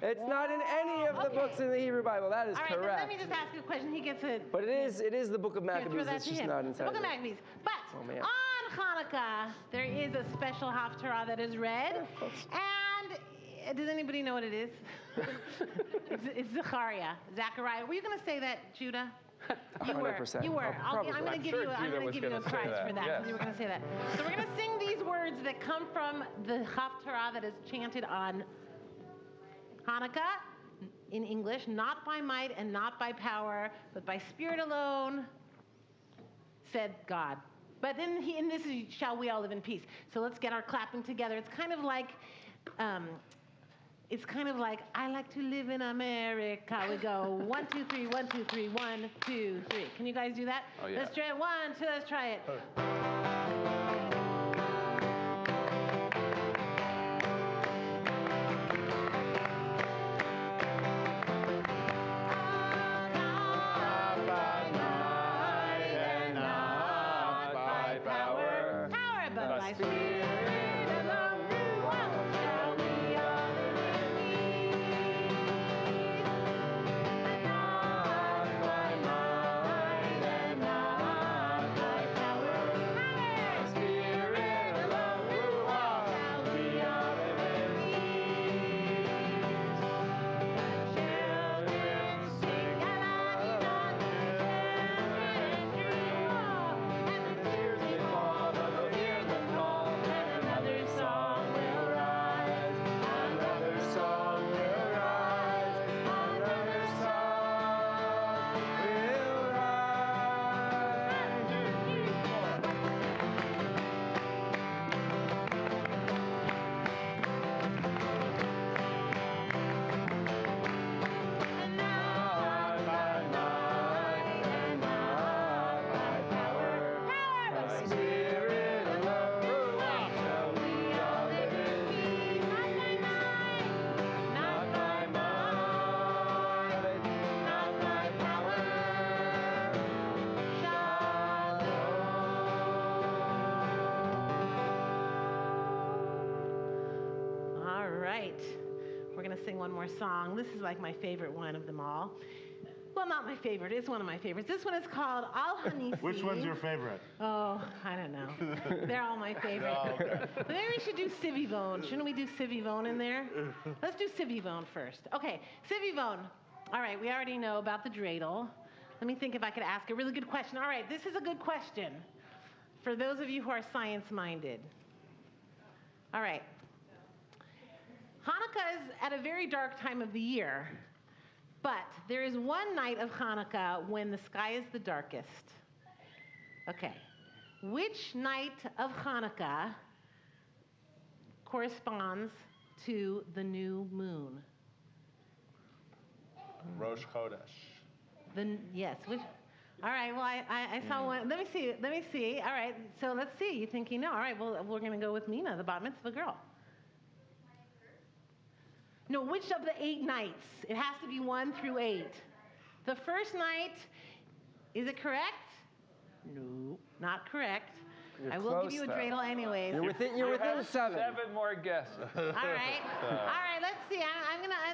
[SPEAKER 5] It's not in any of the
[SPEAKER 1] Okay.
[SPEAKER 5] books in the Hebrew Bible. That is
[SPEAKER 1] All right, then
[SPEAKER 5] correct.
[SPEAKER 1] let me just ask you a question. He gets it.
[SPEAKER 5] But it is the book of
[SPEAKER 1] Here, throw
[SPEAKER 5] Maccabees.
[SPEAKER 1] that
[SPEAKER 5] It's
[SPEAKER 1] to
[SPEAKER 5] just
[SPEAKER 1] him.
[SPEAKER 5] not
[SPEAKER 1] The
[SPEAKER 5] inside.
[SPEAKER 1] Book of
[SPEAKER 5] there.
[SPEAKER 1] Maccabees. But
[SPEAKER 5] Oh, man.
[SPEAKER 1] on Hanukkah, there is a special Haftarah that is read. And does anybody know what it is? It's Zechariah. Zechariah. Were you going to say that, Judah? You
[SPEAKER 5] 100%.
[SPEAKER 1] You were.
[SPEAKER 5] Oh,
[SPEAKER 1] I'm
[SPEAKER 5] probably.
[SPEAKER 1] going to
[SPEAKER 2] I'm
[SPEAKER 1] give
[SPEAKER 2] sure
[SPEAKER 1] you. I'm
[SPEAKER 2] Judah
[SPEAKER 1] going to
[SPEAKER 2] was
[SPEAKER 1] give you a
[SPEAKER 2] gonna say
[SPEAKER 1] prize
[SPEAKER 2] that,
[SPEAKER 1] for that
[SPEAKER 2] yes.
[SPEAKER 1] because you were going to say that. So we're going to sing these words that come from the Haftarah that is chanted on Hanukkah in English, not by might and not by power, but by spirit alone, said God. But then in this is, shall we all live in peace. So let's get our clapping together. It's kind of like, I like to live in America. We go 1, 2, 3, 1, 2, 3, 1, 2, 3. Can you guys do that?
[SPEAKER 2] Oh, yeah.
[SPEAKER 1] Let's try it. 1, 2, let's try it. right. We're going to sing one more song. This is like my favorite one of them all. Well, not my favorite. It's one of my favorites. This one is called Al Hanisi.
[SPEAKER 3] Which one's your favorite?
[SPEAKER 1] Oh, I don't know. They're all my favorite.
[SPEAKER 3] Oh, okay.
[SPEAKER 1] But maybe we should do Sivivone. Shouldn't we do Sivivone in there? Let's do Sivivone first. Okay, Sivivone. All right, we already know about the dreidel. Let me think if I could ask a really good question. All right, this is a good question for those of you who are science-minded. All right. Hanukkah is at a very dark time of the year. But there is one night of Hanukkah when the sky is the darkest. Okay. Which night of Hanukkah corresponds to the new moon?
[SPEAKER 3] Rosh Chodesh.
[SPEAKER 1] Yes. All right. Well, I saw one. Let me see. All right. So let's see. You think you know. All right. Well, we're going to go with Mina, the bat mitzvah girl. No, which of the 8 nights? It has to be 1 through 8. The first night, is it correct? No, not correct.
[SPEAKER 5] You're
[SPEAKER 1] I will
[SPEAKER 5] close,
[SPEAKER 1] give you a
[SPEAKER 5] though.
[SPEAKER 1] dreidel anyways.
[SPEAKER 5] You're within 7.
[SPEAKER 2] 7 more guesses.
[SPEAKER 1] All right. All right, let's see.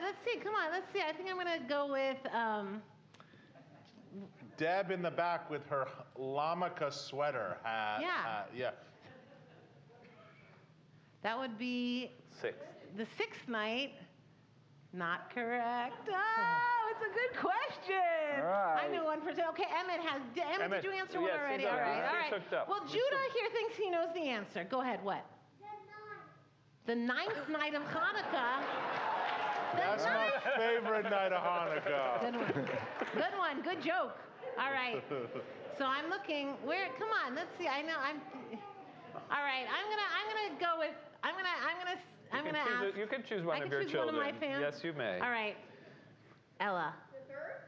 [SPEAKER 1] Let's see. Come on, let's see. I think I'm going to go with,
[SPEAKER 3] Deb in the back with her lamaka sweater. Yeah.
[SPEAKER 1] That would be
[SPEAKER 2] 6.
[SPEAKER 1] the 6th night. Not correct. Oh, it's a good question.
[SPEAKER 5] All right.
[SPEAKER 1] I knew 1%. Okay, Emmett, did you answer one
[SPEAKER 2] yes,
[SPEAKER 1] already?
[SPEAKER 2] he's
[SPEAKER 1] All
[SPEAKER 2] already-
[SPEAKER 1] right, all
[SPEAKER 2] he's
[SPEAKER 1] right.
[SPEAKER 2] hooked up.
[SPEAKER 1] Well, Judah here thinks he knows the answer. Go ahead, what? The 9th night of Hanukkah.
[SPEAKER 3] That's my favorite night of Hanukkah.
[SPEAKER 1] Good one. Good one. Good joke. All right. So I'm looking. Where? Come on. Let's see. I know. All right. I'm gonna go with. I'm gonna ask.
[SPEAKER 2] You can choose one
[SPEAKER 1] I
[SPEAKER 2] of
[SPEAKER 1] can
[SPEAKER 2] your
[SPEAKER 1] choose
[SPEAKER 2] children.
[SPEAKER 1] one of my fans?
[SPEAKER 2] Yes, you may.
[SPEAKER 1] All right. Ella. The 3rd?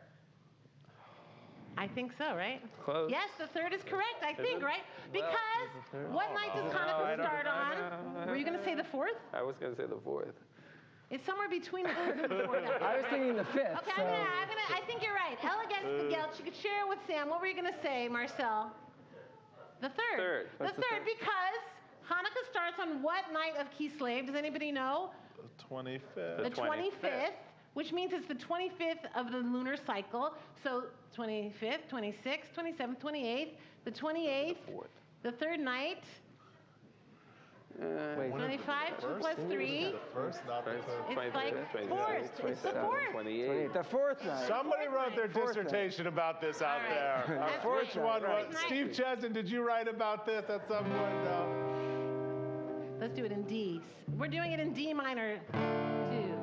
[SPEAKER 1] I think so, right?
[SPEAKER 2] Close.
[SPEAKER 1] Yes, the 3rd is correct, I think,
[SPEAKER 2] it?
[SPEAKER 1] right? Because what night does Hanukkah start on? Were you going to say the 4th?
[SPEAKER 2] I was going to say the 4th.
[SPEAKER 1] It's somewhere between the 3rd and the 4th.
[SPEAKER 5] I was thinking the 5th.
[SPEAKER 1] Okay, I think you're right. Ella gets the guilt. She could share it with Sam. What were you going to say, Marcel? The 3rd.
[SPEAKER 2] 3rd.
[SPEAKER 1] The 3rd, because Hanukkah starts on what night of Kislev? Does anybody know?
[SPEAKER 3] The 25th.
[SPEAKER 1] The 25th, which means it's the 25th of the lunar cycle. So 25th, 26th, 27th, 28th, the 28th, the 3rd night,
[SPEAKER 5] Wait.
[SPEAKER 1] 25, 2 plus 3.
[SPEAKER 3] The first, not the third.
[SPEAKER 1] It's like 4th. It's the 4th.
[SPEAKER 2] 28.
[SPEAKER 5] The 4th night.
[SPEAKER 3] Somebody wrote their
[SPEAKER 5] Fourth night.
[SPEAKER 3] dissertation about this out
[SPEAKER 1] All right.
[SPEAKER 3] there.
[SPEAKER 1] That's
[SPEAKER 3] Which
[SPEAKER 1] right.
[SPEAKER 3] one was?
[SPEAKER 1] Fourth night.
[SPEAKER 3] Steve Chesson, did you write about this at some point? No.
[SPEAKER 1] Let's do it in D. We're doing it in D minor, too.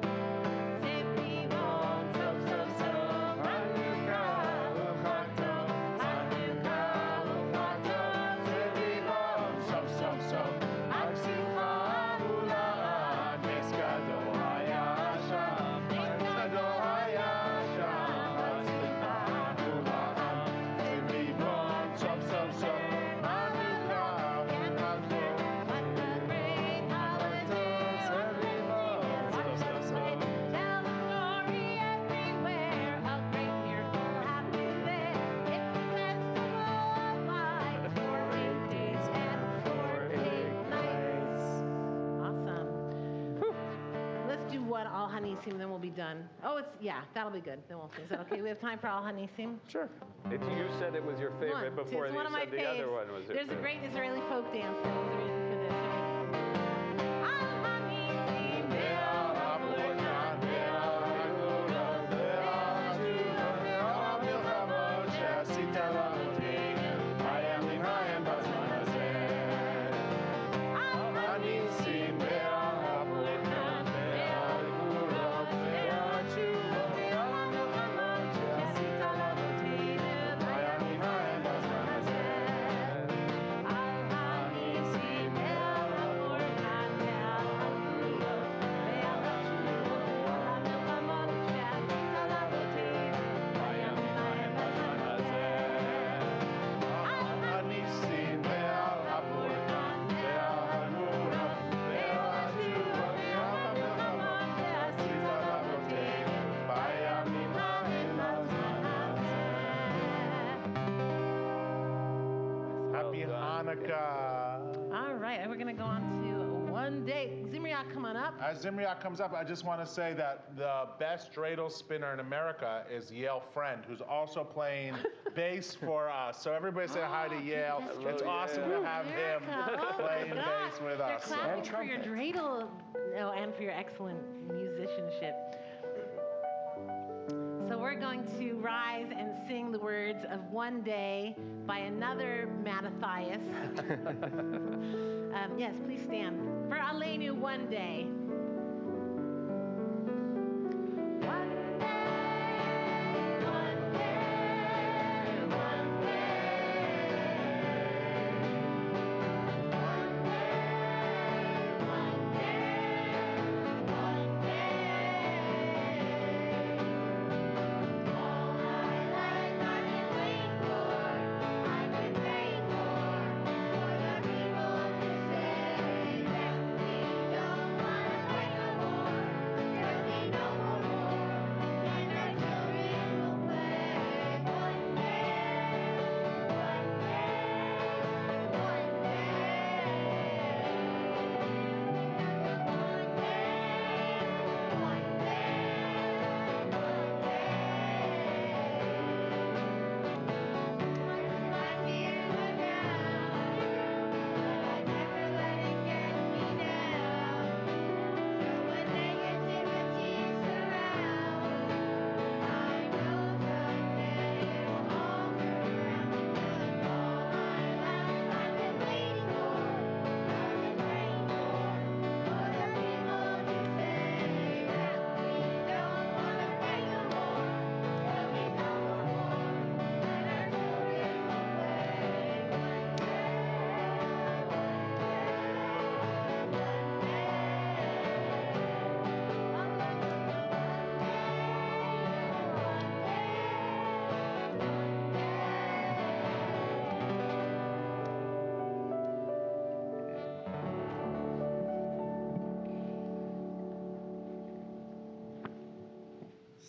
[SPEAKER 1] Hanisim, then we'll be done. Oh, that'll be good. Then we'll. Is that okay? We have time for Al Hanisim?
[SPEAKER 5] Sure.
[SPEAKER 2] You said it was your favorite before,
[SPEAKER 1] It's
[SPEAKER 2] and
[SPEAKER 1] one
[SPEAKER 2] you
[SPEAKER 1] of my
[SPEAKER 2] said the other
[SPEAKER 1] faves.
[SPEAKER 2] one was your
[SPEAKER 1] There's a
[SPEAKER 2] favorite.
[SPEAKER 1] great Israeli folk dance that was written for this. Al Hanisim be'al haburkan be'al hagurot be'al hashuvot be'al milchamot she'asita la'avoteinu hayamim ha'em b'zman hazeh. Al Hanisim be'al haburkan be'al hagurot be'al hashuvot be'al milchamot she'asita la'avoteinu hayamim ha'em b'zman hazeh. Al Hanisim be'al haburkan be'al hagurot be'al hashuvot be'al milchamot she'asita la'avoteinu hayamim ha'em b'zman hazeh. Al Hanisim be'al haburkan be'al hagurot be'al hashuvot be'al milchamot she'asita la'avoteinu hayamim ha'em b'zman hazeh.
[SPEAKER 3] Happy Hanukkah.
[SPEAKER 1] All right, and we're going to go on to one day. Zimri, Zimriak, come on up.
[SPEAKER 3] As Zimriak comes up, I just want to say that the best dreidel spinner in America is Yale Friend, who's also playing bass for us. So everybody say hi to Yale. It's awesome to have him playing bass with us.
[SPEAKER 1] They're clapping for your dreidel, and for your excellent musicianship. So we're going to rise and sing the words of One Day by another Mattathias. Yes, please stand. For Aleinu, One Day.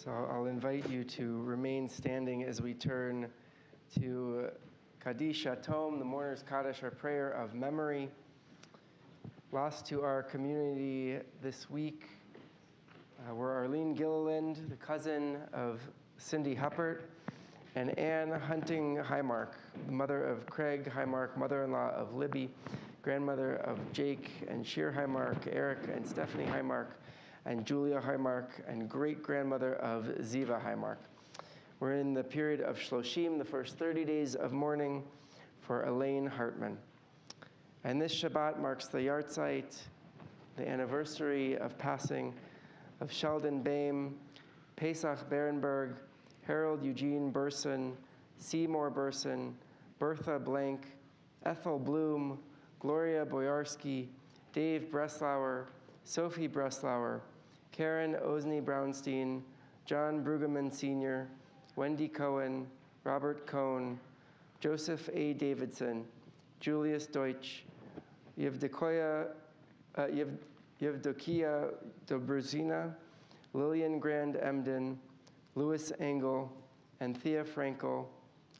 [SPEAKER 5] So I'll invite you to remain standing as we turn to Kaddish Atom, the Mourner's Kaddish, our prayer of memory. Lost to our community this week were Arlene Gilliland, the cousin of Cindy Huppert, and Anne Hunting Highmark, the mother of Craig Highmark, mother-in-law of Libby, grandmother of Jake and Sheer Highmark, Eric and Stephanie Highmark, and Julia Highmark, and great-grandmother of Ziva Highmark. We're in the period of Shloshim, the first 30 days of mourning for Elaine Hartman. And this Shabbat marks the yahrzeit, the anniversary of passing of Sheldon Boehm, Pesach Berenberg, Harold Eugene Burson, Seymour Burson, Bertha Blank, Ethel Bloom, Gloria Boyarsky, Dave Breslauer, Sophie Breslauer, Karen Osney Brownstein, John Brueggemann Sr., Wendy Cohen, Robert Cohn, Joseph A. Davidson, Julius Deutsch, Yevdokia Dobruzina, Lillian Grand Emden, Louis Engel, Anthea Frankel,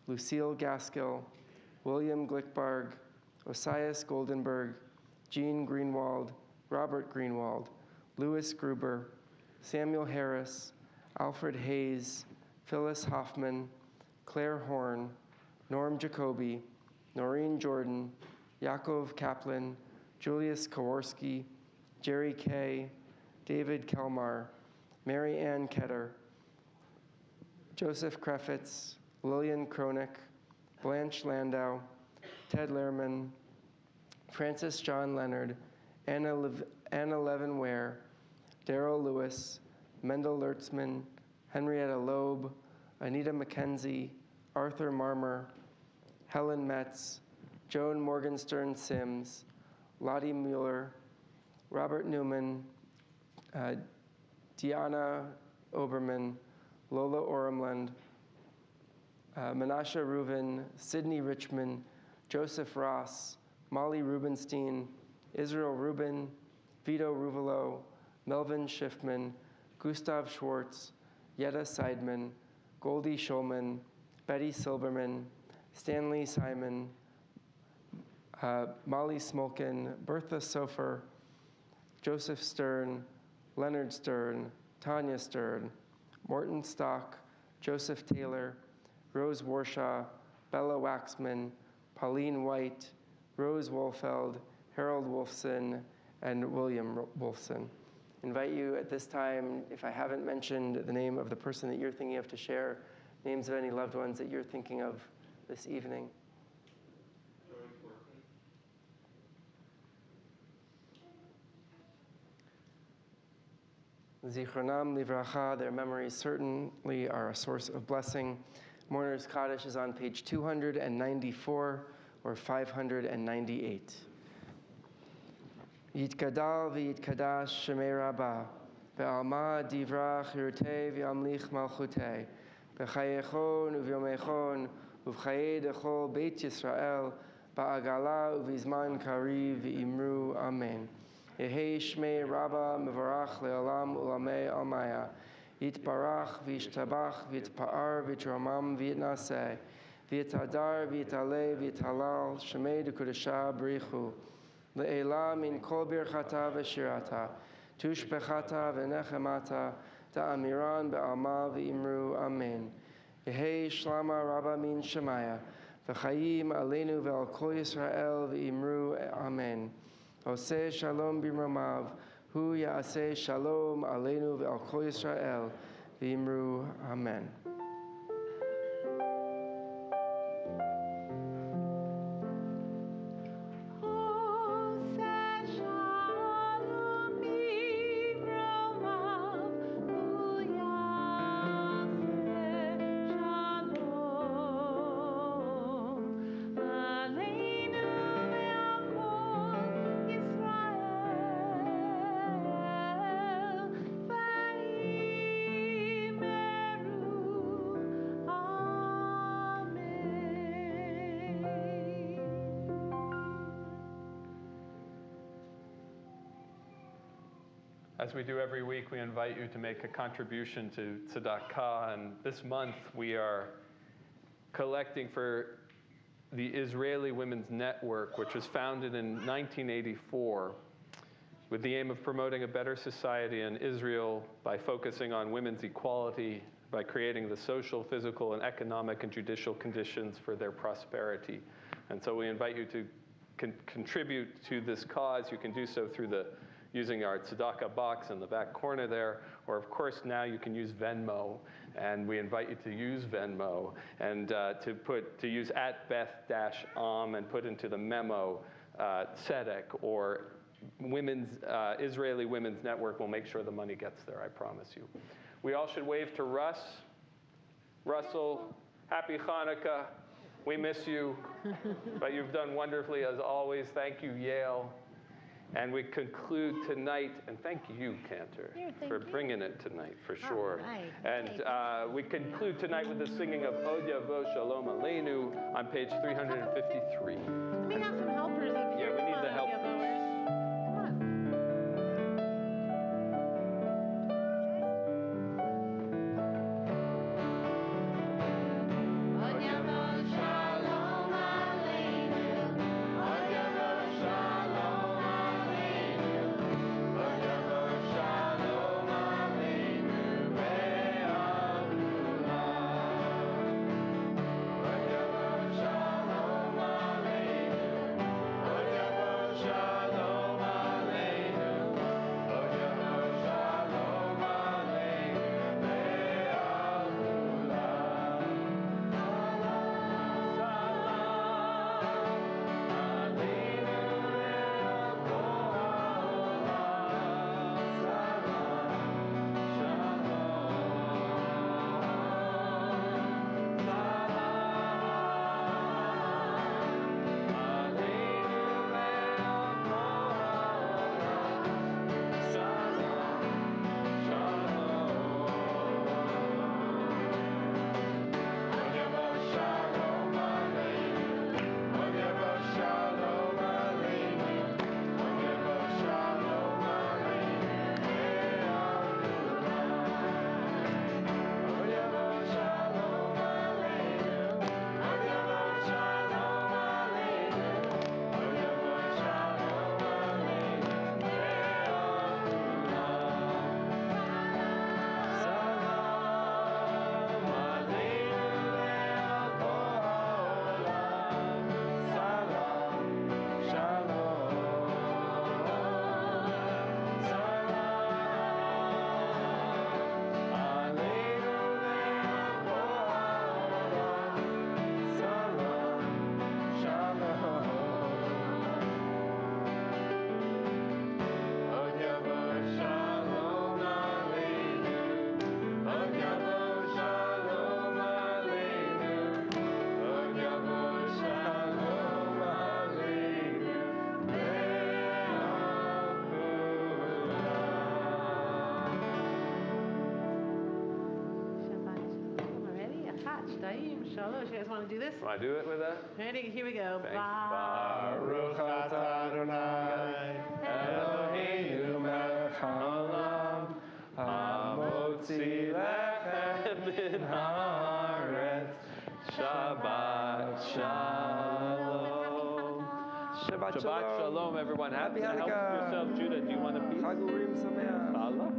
[SPEAKER 5] Lucille Gaskill, William Glickbarg, Osias Goldenberg, Jean Greenwald, Robert Greenwald, Louis Gruber, Samuel Harris, Alfred Hayes, Phyllis Hoffman, Claire Horn, Norm Jacoby, Noreen Jordan, Yaakov Kaplan, Julius Kowarski, Jerry Kay, David Kelmar, Mary Ann Ketter, Joseph Krefitz, Lillian Kronick, Blanche Landau, Ted Lehrman, Francis John Leonard, Anna Levin Ware, Darrell Lewis, Mendel Lertzman, Henrietta Loeb, Anita McKenzie, Arthur Marmer, Helen Metz, Joan Morgenstern Sims, Lottie Mueller, Robert Newman, Diana Oberman, Lola Oremland, Menashe Reuven, Sidney Richmond, Joseph Ross, Molly Rubenstein, Israel Rubin, Vito Ruvalo, Melvin Schiffman, Gustav Schwartz, Yetta Seidman, Goldie Schulman, Betty Silberman, Stanley Simon, Molly Smolkin, Bertha Sofer, Joseph Stern, Leonard Stern, Tanya Stern, Morton Stock, Joseph Taylor, Rose Warshaw, Bella Waxman, Pauline White, Rose Wolfeld, Harold Wolfson, and William Wolfson. Invite you at this time, if I haven't mentioned the name of the person that you're thinking of, to share names of any loved ones that you're thinking of this evening. Zichronam livracha, their memories certainly are a source of blessing. Mourner's Kaddish is on page 294 or 598. Yitkadal v'yitkadash shemei Rabbah, be'alma divrach yirtei v'yamlich malchutei, b'chayechon u'v'yomechon u'v'chayei dechol Beit Yisrael, ba'agala u'v'izman kariv v'imru amen. Yehei shmei Rabbah mevarach le'olam u'lamei almaya, yitbarach v'yishtabach v'yitpa'ar v'yitramam v'yitnaseh, v'yitadar v'yitaleh v'yitalal shemei d'kudashah b'richu. Le'ela min kol birchata v'shirata, tushbechata v'nechemata, ta'amiran be'alma v'imru amen. Yehei shlama Rabbah min shemaya, v'chayim aleinu ve'al kol Yisrael v'imru amen. Oseh shalom b'mromav, hu ya'aseh shalom aleinu ve'al kol Yisrael v'imru amen.
[SPEAKER 2] As we do every week, we invite you to make a contribution to tzedakah, and this month we are collecting for the Israeli Women's Network, which was founded in 1984 with the aim of promoting a better society in Israel by focusing on women's equality, by creating the social, physical, and economic and judicial conditions for their prosperity. And so we invite you to contribute to this cause. You can do so through using our tzedakah box in the back corner there, or of course now you can use Venmo, and we invite you to use Venmo and to use @Beth-Am and put into the memo tzedek or Israeli Women's Network. Will make sure the money gets there, I promise you. We all should wave to Russ. Russell, happy Hanukkah. We miss you, but you've done wonderfully as always. Thank you, Yale. And we conclude tonight, and thank you, Cantor, for bringing it tonight, for sure.
[SPEAKER 1] Right.
[SPEAKER 2] And we conclude tonight with the singing of Od Yavo Shalom Aleinu on page 353.
[SPEAKER 1] We have some helpers up here.
[SPEAKER 2] Yeah, we need the help.
[SPEAKER 1] Shtayim, Shalosh. You guys want to do this?
[SPEAKER 2] Want to do it with us?
[SPEAKER 1] Ready? Here we go.
[SPEAKER 2] Thanks.
[SPEAKER 3] Baruch atah Adonai, Eloheinu melech haolam, hamotzi lechem min haaretz.
[SPEAKER 2] Shabbat Shalom.
[SPEAKER 5] Shabbat
[SPEAKER 2] Shabbat Shalom, everyone.
[SPEAKER 5] Happy
[SPEAKER 2] Help
[SPEAKER 5] Hanukkah.
[SPEAKER 2] yourself, Judah. Do you want a piece?
[SPEAKER 5] Chag Urim Sameach.
[SPEAKER 2] Allah.